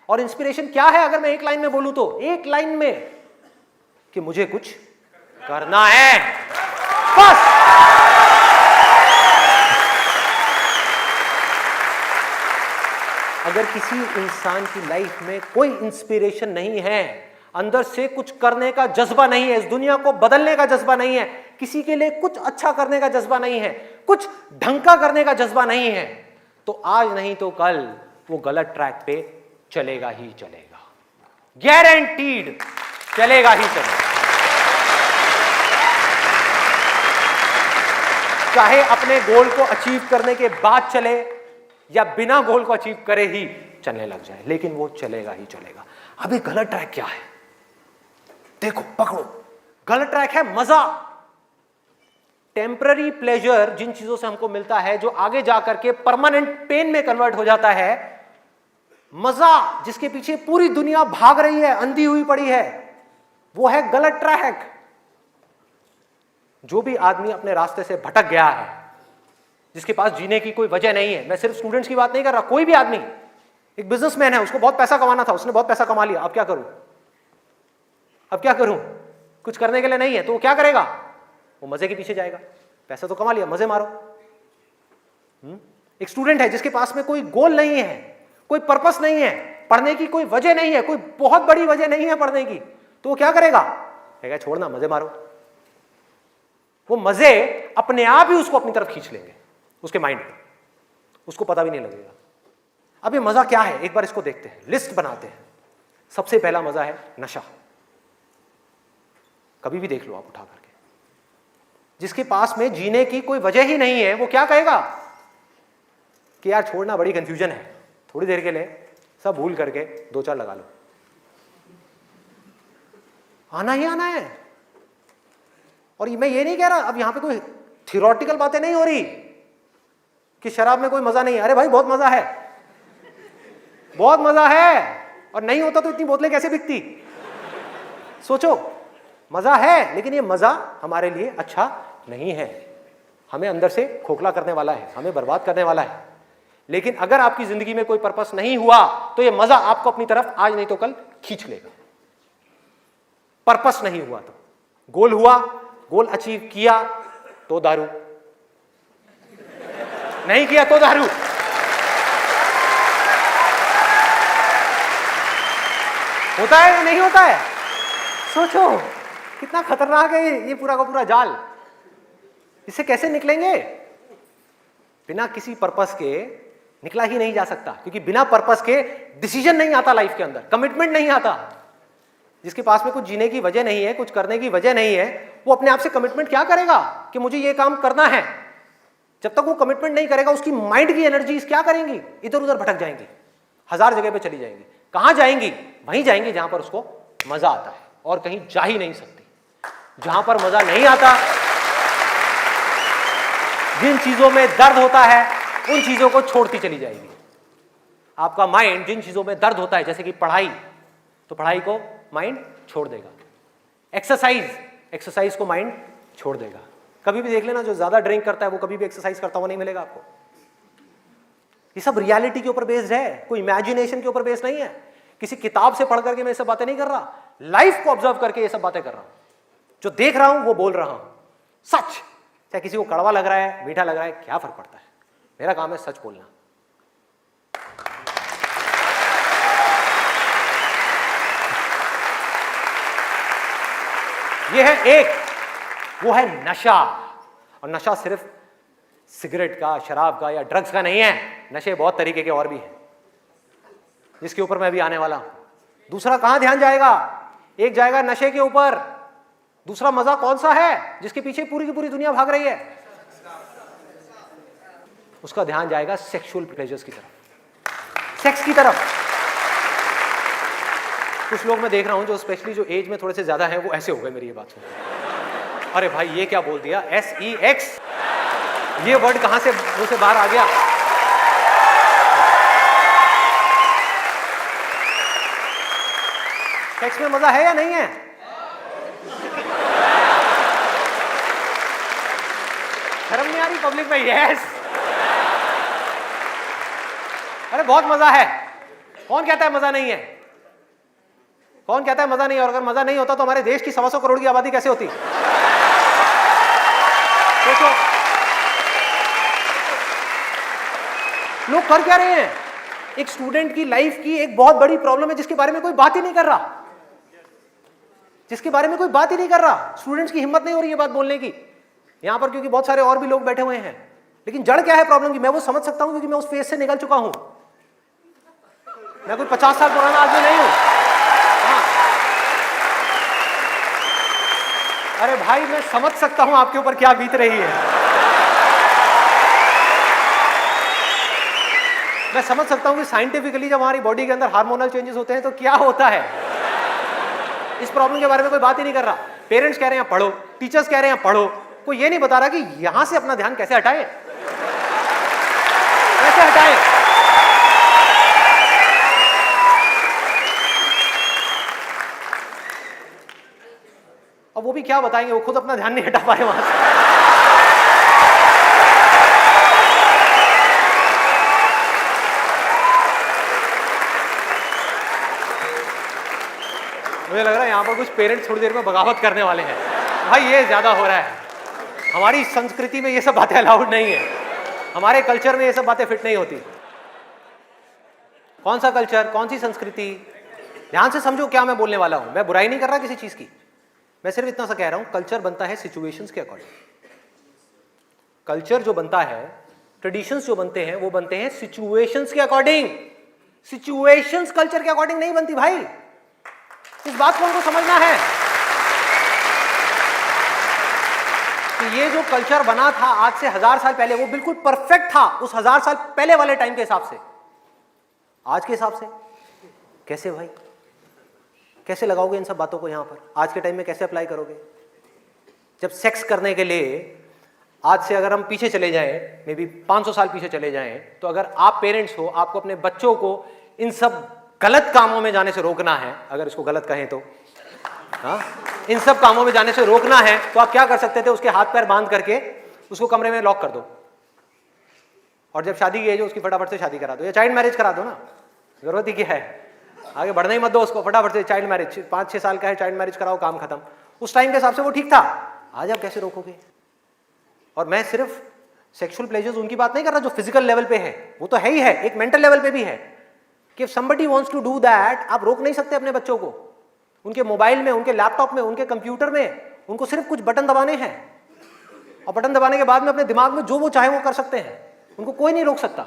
और इंस्पिरेशन क्या है अगर मैं एक लाइन में बोलूं तो, एक लाइन में कि मुझे कुछ करना है, बस। अगर किसी इंसान की लाइफ में कोई इंस्पिरेशन नहीं है, अंदर से कुछ करने का जज्बा नहीं है, इस दुनिया को बदलने का जज्बा नहीं है, किसी के लिए कुछ अच्छा करने का जज्बा नहीं है, कुछ ढंग का करने का जज्बा नहीं है, तो आज नहीं तो कल वो गलत ट्रैक पे चलेगा ही चलेगा, गारंटीड चलेगा ही चलेगा। चाहे अपने गोल को अचीव करने के बाद चले या बिना गोल को अचीव करे ही चलने लग जाए, लेकिन वो चलेगा ही चलेगा। अभी गलत ट्रैक क्या है? देखो, पकड़ो, गलत ट्रैक है मजा, टेम्पररी प्लेजर, जिन चीजों से हमको मिलता है जो आगे जाकर के परमानेंट पेन में कन्वर्ट हो जाता है। मजा जिसके पीछे पूरी दुनिया भाग रही है, अंधी हुई पड़ी है, वो है गलत ट्रैक। जो भी आदमी अपने रास्ते से भटक गया है, जिसके पास जीने की कोई वजह नहीं है, मैं सिर्फ स्टूडेंट्स की बात नहीं कर रहा, कोई भी आदमी, एक बिजनेसमैन है, उसको बहुत पैसा कमाना था, उसने बहुत पैसा कमा लिया, अब क्या करूं, अब क्या करूं, कुछ करने के लिए नहीं है, तो वो क्या करेगा? वो मजे के पीछे जाएगा। पैसा तो कमा लिया, मजे मारो। एक स्टूडेंट है जिसके पास में कोई गोल नहीं है, कोई पर्पस नहीं है, पढ़ने की कोई वजह नहीं है, कोई बहुत बड़ी वजह नहीं है पढ़ने की, तो वो क्या करेगा? कहेगा छोड़ना, मजे मारो। वो मजे अपने आप ही उसको अपनी तरफ खींच लेंगे, उसके माइंड में, उसको पता भी नहीं लगेगा। अब ये मजा क्या है, एक बार इसको देखते हैं, लिस्ट बनाते हैं। सबसे पहला मजा है नशा। कभी भी देख लो आप उठा करके, जिसके पास में जीने की कोई वजह ही नहीं है, वो क्या कहेगा कि यार छोड़ना, बड़ी कंफ्यूजन है, थोड़ी देर के लिए सब भूल करके 2-4 लगा लो। आना ही आना है। और मैं ये नहीं कह रहा, अब यहां पे कोई थियोरेटिकल बातें नहीं हो रही कि शराब में कोई मजा नहीं है। अरे भाई बहुत मजा है, बहुत मजा है। और नहीं होता तो इतनी बोतलें कैसे बिकती? सोचो, मजा है, लेकिन ये मजा हमारे लिए अच्छा नहीं है, हमें अंदर से खोखला करने वाला है, हमें बर्बाद करने वाला है। लेकिन अगर आपकी जिंदगी में कोई पर्पस नहीं हुआ तो ये मजा आपको अपनी तरफ आज नहीं तो कल खींच लेगा। पर्पस नहीं हुआ तो गोल हुआ, गोल अचीव किया तो दारू, नहीं किया तो दारू। होता है या नहीं होता है? सोचो कितना खतरनाक है ये पूरा का पूरा जाल। इससे कैसे निकलेंगे? बिना किसी पर्पस के निकला ही नहीं जा सकता, क्योंकि बिना पर्पस के डिसीजन नहीं आता लाइफ के अंदर, कमिटमेंट नहीं आता। जिसके पास में कुछ जीने की वजह नहीं है, कुछ करने की वजह नहीं है, वो अपने आप से कमिटमेंट क्या करेगा कि मुझे ये काम करना है? जब तक वो कमिटमेंट नहीं करेगा, उसकी माइंड की एनर्जीज क्या करेंगी? इधर उधर भटक जाएंगी, 1000 जगह पे चली जाएंगी। कहां जाएंगी? वहीं जाएंगी जहां पर उसको मजा आता है, और कहीं जा ही नहीं सकती। जहां पर मजा नहीं आता, जिन चीजों में दर्द होता है, उन चीजों को छोड़ती चली जाएगी। आपका माइंड जिन चीजों में दर्द होता है, जैसे कि पढ़ाई, तो पढ़ाई को माइंड छोड़ देगा। एक्सरसाइज को माइंड छोड़ देगा। कभी भी देख लेना, जो ज्यादा ड्रिंक करता है वो कभी भी एक्सरसाइज करता हुआ नहीं मिलेगा आपको। ये सब रियलिटी के ऊपर बेस्ड है, कोई इमेजिनेशन के ऊपर बेस्ड नहीं है। किसी किताब से पढ़ करके मैं ये सब बातें नहीं कर रहा, लाइफ को ऑब्जर्व करके ये सब बातें कर रहा हूं। जो देख रहा हूं वो बोल रहा हूं, सच। चाहे किसी को कड़वा लग रहा है, मीठा लग रहा है, क्या फर्क पड़ता है? मेरा काम है सच बोलना। ये है एक, वो है नशा। और नशा सिर्फ सिगरेट का, शराब का या ड्रग्स का नहीं है। नशे बहुत तरीके के और भी हैं, जिसके ऊपर मैं अभी आने वाला हूं। दूसरा कहां ध्यान जाएगा? एक जाएगा नशे के ऊपर, दूसरा मजा कौन सा है जिसके पीछे पूरी की पूरी दुनिया भाग रही है? उसका ध्यान जाएगा सेक्सुअल प्लेजर्स की तरफ, सेक्स की तरफ। कुछ लोग मैं देख रहा हूं जो स्पेशली जो एज में थोड़े से ज्यादा हैं, वो ऐसे हो गए मेरी ये बात सुन। अरे भाई ये क्या बोल दिया? SEX, ये वर्ड कहां से मुंह से बाहर आ गया? सेक्स में मजा है या नहीं है? शर्म नहीं आ रही पब्लिक में? यस, अरे बहुत मजा है। कौन कहता है मजा नहीं है? कौन कहता है मजा नहीं है? और अगर मजा नहीं होता तो हमारे देश की 125 करोड़ की आबादी कैसे होती? सोचो, लोग कर क्या रहे हैं? एक स्टूडेंट की लाइफ की एक बहुत बड़ी प्रॉब्लम है जिसके बारे में कोई बात ही नहीं कर रहा, जिसके बारे में कोई बात ही नहीं कर रहा। स्टूडेंट्स की हिम्मत नहीं हो रही है बात बोलने की यहां पर, क्योंकि बहुत सारे और भी लोग बैठे हुए हैं। लेकिन जड़ क्या है प्रॉब्लम की, मैं वो समझ सकता हूं, क्योंकि मैं उस फेज से निकल चुका हूं। मैं कोई 50 साल पुराना आदमी नहीं हूं। हाँ। अरे भाई मैं समझ सकता हूं आपके ऊपर क्या बीत रही है। मैं समझ सकता हूं कि साइंटिफिकली जब हमारी बॉडी के अंदर हार्मोनल चेंजेस होते हैं तो क्या होता है। इस प्रॉब्लम के बारे में कोई बात ही नहीं कर रहा। पेरेंट्स कह रहे हैं पढ़ो, टीचर्स कह रहे हैं पढ़ो, कोई ये नहीं बता रहा कि यहां से अपना ध्यान कैसे हटाए, कैसे हटाए। अब वो भी क्या बताएंगे, वो खुद अपना ध्यान नहीं हटा पाए वहां से। मुझे लग रहा है यहां पर कुछ पेरेंट्स थोड़ी देर में बगावत करने वाले हैं। भाई ये ज्यादा हो रहा है। हमारी संस्कृति में ये सब बातें अलाउड नहीं है, हमारे कल्चर में ये सब बातें फिट नहीं होती। कौन सा कल्चर, कौन सी संस्कृति? ध्यान से समझो क्या मैं बोलने वाला हूं। मैं बुराई नहीं कर रहा किसी चीज की, मैं सिर्फ इतना सा कह रहा हूं, कल्चर बनता है सिचुएशंस के अकॉर्डिंग। कल्चर जो बनता है, ट्रेडिशंस जो बनते हैं, वो बनते हैं सिचुएशंस के अकॉर्डिंग। सिचुएशंस कल्चर के अकॉर्डिंग नहीं बनती भाई, इस बात को उनको समझना है कि ये जो कल्चर बना था आज से 1000 साल पहले वो बिल्कुल परफेक्ट था उस 1000 साल पहले वाले टाइम के हिसाब से। आज के हिसाब से कैसे भाई, कैसे लगाओगे इन सब बातों को यहां पर, आज के टाइम में कैसे अप्लाई करोगे? जब सेक्स करने के लिए आज से अगर हम पीछे चले जाएं, मे बी 500 साल पीछे चले जाएं, तो अगर आप पेरेंट्स हो, आपको अपने बच्चों को इन सब गलत कामों में जाने से रोकना है, अगर इसको गलत कहें तो, हाँ, इन सब कामों में जाने से रोकना है, तो आप क्या कर सकते थे? उसके हाथ पैर बांध करके उसको कमरे में लॉक कर दो, और जब शादी की एज हो उसकी फटाफट से शादी करा दो, या चाइल्ड मैरिज करा दो ना, जरूरत ही क्या है, आगे बढ़ने ही मत दो उसको, फटाफट से चाइल्ड मैरिज, 5-6 साल का है, चाइल्ड मैरिज कराओ, काम खत्म। उस टाइम के हिसाब से वो ठीक था, आज आप कैसे रोकोगे? और मैं सिर्फ सेक्सुअल प्लेजर्स उनकी बात नहीं कर रहा जो फिजिकल लेवल पे है, वो तो है ही है, एक मेंटल लेवल पे भी है कि somebody wants to do that, आप रोक नहीं सकते अपने बच्चों को। उनके मोबाइल में, उनके लैपटॉप में, उनके कंप्यूटर में उनको सिर्फ कुछ बटन दबाने हैं, और बटन दबाने के बाद में अपने दिमाग में जो वो चाहे वो कर सकते हैं, उनको कोई नहीं रोक सकता।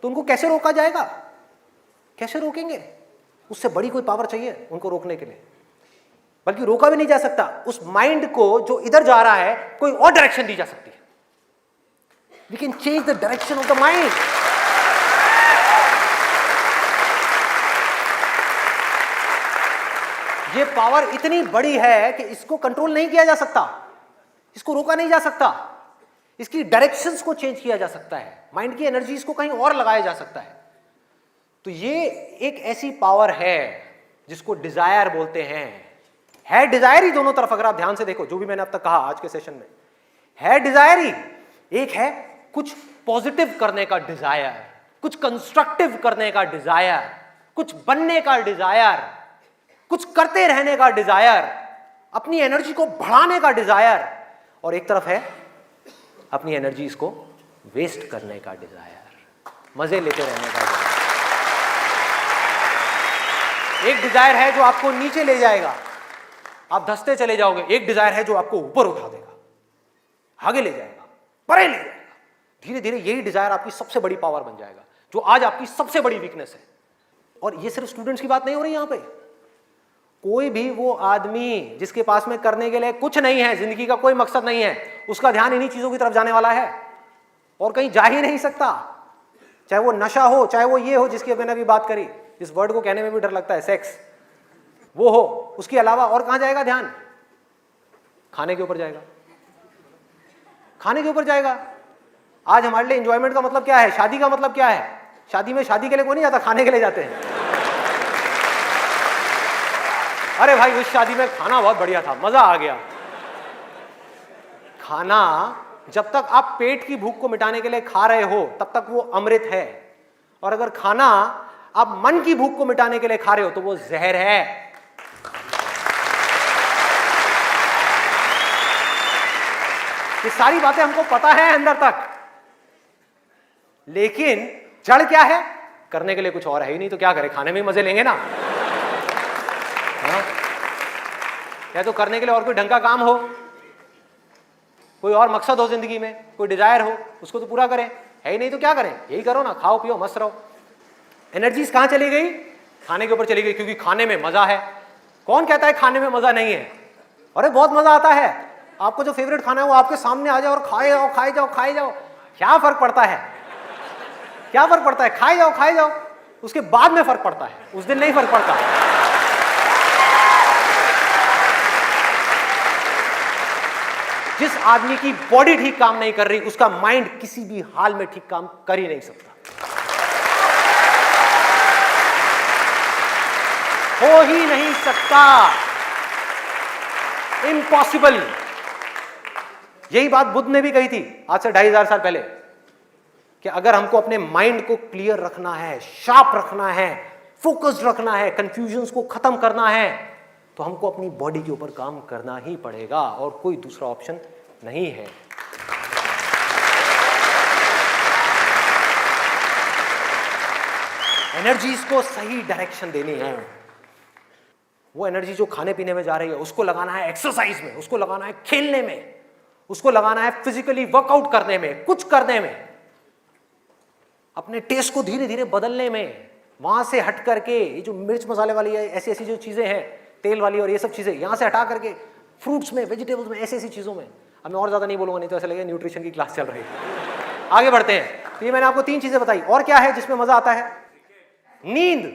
तो उनको कैसे रोका जाएगा? कैसे रोकेंगे? उससे बड़ी कोई पावर चाहिए उनको रोकने के लिए, बल्कि रोका भी नहीं जा सकता। उस माइंड को जो इधर जा रहा है कोई और डायरेक्शन दी जा सकती है। We can change the direction of the mind. ये पावर इतनी बड़ी है कि इसको कंट्रोल नहीं किया जा सकता, इसको रोका नहीं जा सकता, इसकी डायरेक्शंस को चेंज किया जा सकता है, माइंड की एनर्जीज को कहीं और लगाया जा सकता है। तो ये एक ऐसी पावर है जिसको डिजायर बोलते हैं। है डिजायर ही दोनों तरफ, अगर आप ध्यान से देखो जो भी मैंने अब तक कहा आज के सेशन में, है डिजायर ही। एक है कुछ पॉजिटिव करने का डिजायर, कुछ कंस्ट्रक्टिव करने का डिजायर, कुछ बनने का डिजायर, कुछ करते रहने का डिजायर, अपनी एनर्जी को बढ़ाने का डिजायर, और एक तरफ है अपनी एनर्जी को वेस्ट करने का डिजायर, मजे लेते रहने का डिजायर। एक डिजायर है जो आपको नीचे ले जाएगा, आप धंसते चले जाओगे। एक डिजायर है जो आपको ऊपर उठा देगा, आगे ले जाएगा, परे ले जाएगा। धीरे धीरे यही डिजायर आपकी सबसे बड़ी पावर बन जाएगा, जो आज आपकी सबसे बड़ी वीकनेस है। और ये सिर्फ स्टूडेंट्स की बात नहीं हो रही यहां पे, कोई भी वो आदमी जिसके पास में करने के लिए कुछ नहीं है, जिंदगी का कोई मकसद नहीं है, उसका ध्यान इन्हीं चीजों की तरफ जाने वाला है और कहीं जा ही नहीं सकता। चाहे वो नशा हो, चाहे वो ये हो जिसकी मैंने अभी बात करी, इस वर्ड को कहने में भी डर लगता है, सेक्स, वो हो, उसके अलावा और कहां जाएगा ध्यान? खाने के ऊपर जाएगा, खाने के ऊपर जाएगा। आज हमारे लिए एंजॉयमेंट का मतलब क्या है? शादी का मतलब क्या है? शादी में शादी के लिए कोई नहीं जाता, खाने के लिए जाते हैं। अरे भाई उस शादी में खाना बहुत बढ़िया था, मजा आ गया। खाना जब तक आप पेट की भूख को मिटाने के लिए खा रहे हो तब तक वो अमृत है, और अगर खाना आप मन की भूख को मिटाने के लिए खा रहे हो तो वो जहर है। ये सारी बातें हमको पता है अंदर तक, लेकिन जड़ क्या है? करने के लिए कुछ और है ही नहीं, तो क्या करें? खाने में मजे लेंगे ना। हाँ? या तो करने के लिए और कोई ढंग का काम हो, कोई और मकसद हो जिंदगी में, कोई डिजायर हो, उसको तो पूरा करें। है ही नहीं तो क्या करें? यही करो ना, खाओ पियो मस्त रहो। एनर्जीज कहां चली गई? खाने के ऊपर चली गई, क्योंकि खाने में मजा है। कौन कहता है खाने में मजा नहीं है? अरे बहुत मजा आता है। आपको जो फेवरेट खाना है वो आपके सामने आ जाओ और खाए जाओ, खाए जाओ, खाए जाओ। क्या फर्क पड़ता है? क्या फर्क पड़ता है? खाए जाओ, खाए जाओ। उसके बाद में फर्क पड़ता है, उस दिन नहीं फर्क पड़ता। जिस आदमी की बॉडी ठीक काम नहीं कर रही, उसका माइंड किसी भी हाल में ठीक काम कर ही नहीं सकता, हो ही नहीं सकता, इम्पॉसिबल। यही बात बुद्ध ने भी कही थी आज से 2500 साल पहले, कि अगर हमको अपने माइंड को क्लियर रखना है, शार्प रखना है, फोकस्ड रखना है, कंफ्यूजन्स को खत्म करना है, तो हमको अपनी बॉडी के ऊपर काम करना ही पड़ेगा, और कोई दूसरा ऑप्शन नहीं है। एनर्जीज को सही डायरेक्शन देनी है। वो एनर्जी जो खाने पीने में जा रही है उसको लगाना है एक्सरसाइज में, उसको लगाना है खेलने में, उसको लगाना है फिजिकली वर्कआउट करने में, कुछ करने में। अपने टेस्ट को धीरे धीरे बदलने में, वहां से हट करके ये जो मिर्च मसाले वाली ऐसी ऐसी जो चीजें हैं, तेल वाली और ये सब चीजें, यहां से हटा करके फ्रूट्स में, वेजिटेबल्स में, ऐसी ऐसी चीजों में। अब मैं और ज्यादा नहीं बोलूंगा, नहीं तो ऐसा लगेगा न्यूट्रिशन की क्लास चल रही है। आगे बढ़ते हैं। तो ये मैंने आपको 3 चीजें बताई। और क्या है जिसमें मजा आता है? नींद,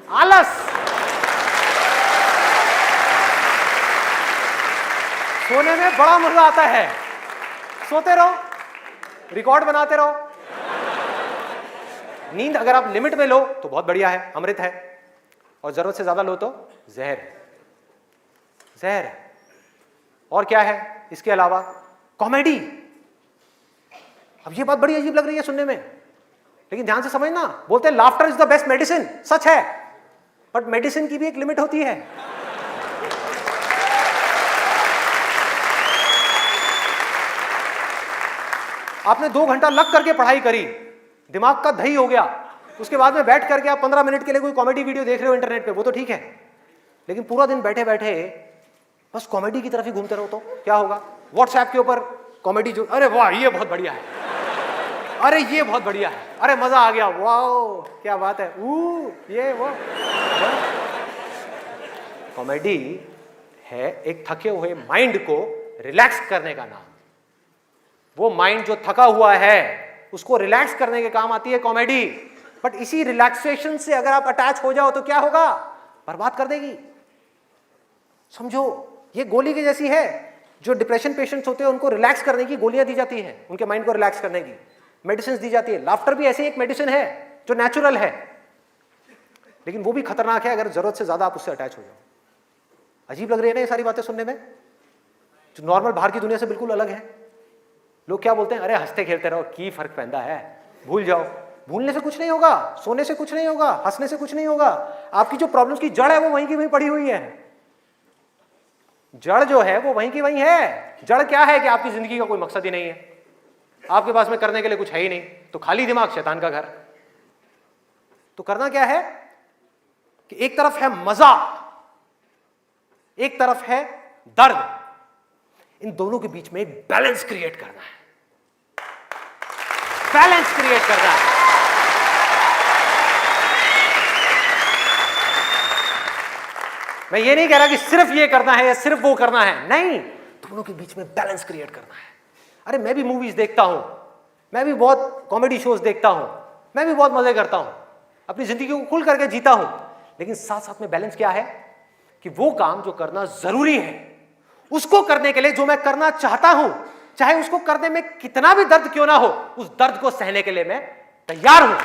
आलस। सोने में बड़ा मजा आता है, सोते रहो, रिकॉर्ड बनाते रहो। नींद अगर आप लिमिट में लो तो बहुत बढ़िया है, अमृत है, और जरूरत से ज्यादा लो तो जहर है, जहर है। और क्या है इसके अलावा? कॉमेडी। अब ये बात बड़ी अजीब लग रही है सुनने में, लेकिन ध्यान से समझना, बोलते हैं laughter is the best medicine. सच है, बट मेडिसिन की भी एक लिमिट होती है। आपने 2 घंटा लग करके पढ़ाई करी, दिमाग का दही हो गया, उसके बाद में बैठ करके आप 15 मिनट के लिए कोई कॉमेडी वीडियो देख रहे हो इंटरनेट पे, वो तो ठीक है, लेकिन पूरा दिन बैठे बैठे बस कॉमेडी की तरफ ही घूमते रहो तो क्या होगा? व्हाट्सएप के ऊपर कॉमेडी जो, अरे वाह ये बहुत बढ़िया है, अरे ये बहुत बढ़िया है, अरे मजा आ गया, वाह क्या बात है, ये वो। कॉमेडी है एक थके हुए माइंड को रिलैक्स करने का नाम। वो माइंड जो थका हुआ है उसको रिलैक्स करने के काम आती है कॉमेडी। बट इसी रिलैक्सेशन से अगर आप अटैच हो जाओ तो क्या होगा? बर्बाद कर देगी। समझो ये गोली की जैसी है। जो डिप्रेशन पेशेंट्स होते हैं उनको रिलैक्स करने की गोलियां दी जाती हैं, उनके माइंड को रिलैक्स करने की मेडिसिन दी जाती है। लाफ्टर भी ऐसी एक मेडिसिन है जो नेचुरल है, लेकिन वो भी खतरनाक है अगर जरूरत से ज्यादा आप उससे अटैच हो जाओ। अजीब लग रही है ना ये सारी बातें सुनने में, जो नॉर्मल बाहर की दुनिया से बिल्कुल अलग है। लोग क्या बोलते हैं? अरे हंसते खेलते रहो, की फर्क पैदा है, भूल जाओ। भूलने से कुछ नहीं होगा, सोने से कुछ नहीं होगा, हंसने से कुछ नहीं होगा। आपकी जो प्रॉब्लम्स की जड़ है वो वहीं की वहीं पड़ी हुई है। जड़ जो है वो वहीं की वहीं है। जड़ क्या है कि आपकी जिंदगी का कोई मकसद ही नहीं है, आपके पास में करने के लिए कुछ है ही नहीं, तो खाली दिमाग शैतान का घर। तो करना क्या है कि एक तरफ है मजा, एक तरफ है दर्द, इन दोनों के बीच में एक बैलेंस क्रिएट करना है। बैलेंस क्रिएट करना है। मैं ये नहीं कह रहा कि सिर्फ ये करना है या सिर्फ वो करना है, नहीं, दोनों के बीच में बैलेंस क्रिएट करना है। अरे मैं भी मूवीज देखता हूं, मैं भी बहुत कॉमेडी शोज देखता हूं, मैं भी बहुत मजे करता हूं, अपनी जिंदगी को खुल करके जीता हूं, लेकिन साथ साथ में बैलेंस क्या है कि वो काम जो करना जरूरी है उसको करने के लिए जो मैं करना चाहता हूं, चाहे उसको करने में कितना भी दर्द क्यों ना हो, उस दर्द को सहने के लिए मैं तैयार हूं।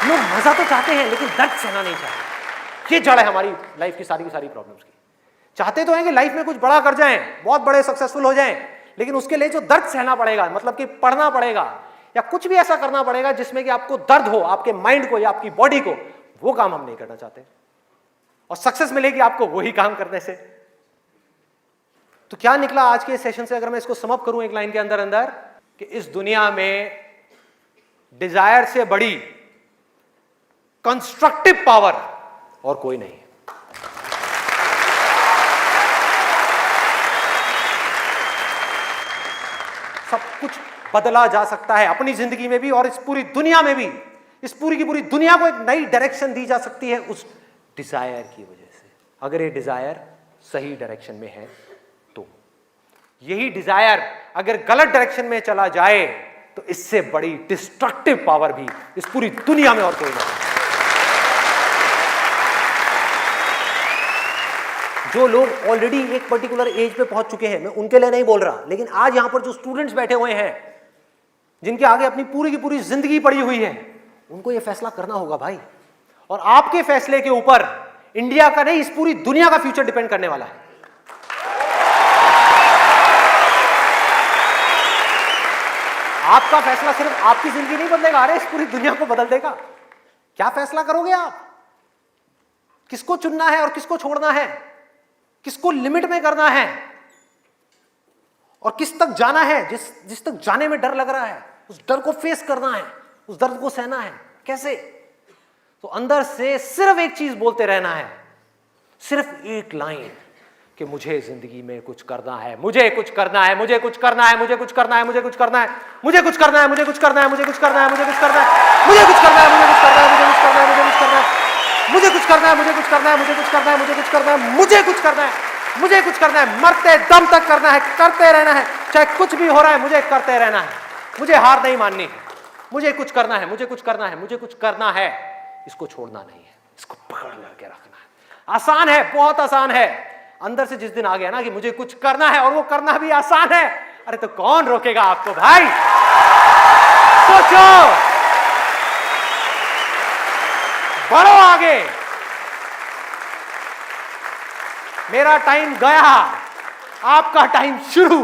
लोग मजा तो चाहते हैं लेकिन दर्द सहना नहीं चाहते। ये जड़ है हमारी लाइफ की सारी प्रॉब्लम्स की। चाहते तो हैं कि लाइफ में कुछ बड़ा कर जाएं, बहुत बड़े सक्सेसफुल हो जाएं, लेकिन उसके लिए जो दर्द सहना पड़ेगा, मतलब कि पढ़ना पड़ेगा या कुछ भी ऐसा करना पड़ेगा जिसमें कि आपको दर्द हो, आपके माइंड को या आपकी बॉडी को, वो काम हम नहीं करना चाहते। और सक्सेस मिलेगी आपको वही काम करने से। तो क्या निकला आज के सेशन से, अगर मैं इसको समअप करूं एक लाइन के अंदर अंदर, कि इस दुनिया में डिजायर से बड़ी कंस्ट्रक्टिव पावर और कोई नहीं। सब कुछ बदला जा सकता है अपनी जिंदगी में भी और इस पूरी दुनिया में भी। इस पूरी की पूरी दुनिया को एक नई डायरेक्शन दी जा सकती है उस डिजायर की वजह से, अगर ये डिजायर सही डायरेक्शन में है तो। यही डिजायर अगर गलत डायरेक्शन में चला जाए तो इससे बड़ी डिस्ट्रक्टिव पावर भी इस पूरी दुनिया में और कोई नहीं। जो लोग ऑलरेडी एक पर्टिकुलर एज पे पहुंच चुके हैं, मैं उनके लिए नहीं बोल रहा, लेकिन आज यहां पर जो स्टूडेंट्स बैठे हुए हैं जिनके आगे अपनी पूरी की पूरी जिंदगी पड़ी हुई है, उनको यह फैसला करना होगा भाई। और आपके फैसले के ऊपर इंडिया का नहीं, इस पूरी दुनिया का फ्यूचर डिपेंड करने वाला है। आपका फैसला सिर्फ आपकी जिंदगी नहीं बदलेगा, अरे इस पूरी दुनिया को बदल देगा। क्या फैसला करोगे आप? किसको चुनना है और किसको छोड़ना है, किसको लिमिट में करना है और किस तक जाना है। जिस तक जाने में डर लग रहा है, उस डर को फेस करना है, उस दर्द को सहना है। कैसे? तो अंदर से सिर्फ एक चीज बोलते रहना है, सिर्फ एक लाइन, कि मुझे जिंदगी में कुछ करना है, मुझे कुछ करना है, मुझे कुछ करना है, मुझे कुछ करना है, मुझे कुछ करना है, मुझे कुछ करना है, मुझे कुछ करना है, मुझे कुछ करना है, मुझे कुछ करना है, मुझे कुछ करना है, मुझे कुछ करना है, मुझे कुछ करना है, मुझे कुछ करना है, मुझे कुछ करना है, मुझे कुछ करना है, मुझे कुछ करना है, मुझे कुछ करना है, मुझे कुछ करना है, मुझे कुछ करना है, मरते दम तक करना है, करते रहना है, चाहे कुछ भी हो रहा है, मुझे करते रहना है, मुझे हार नहीं माननी, मुझे कुछ करना है, मुझे कुछ करना है, मुझे कुछ करना है, इसको छोड़ना नहीं है, इसको पकड़ करके रखना है। आसान है, बहुत आसान है। अंदर से जिस दिन आ गया ना कि मुझे कुछ करना है और वो करना भी आसान है, अरे तो कौन रोकेगा आपको भाई? सोचो, बढ़ो आगे। मेरा टाइम गया, आपका टाइम शुरू।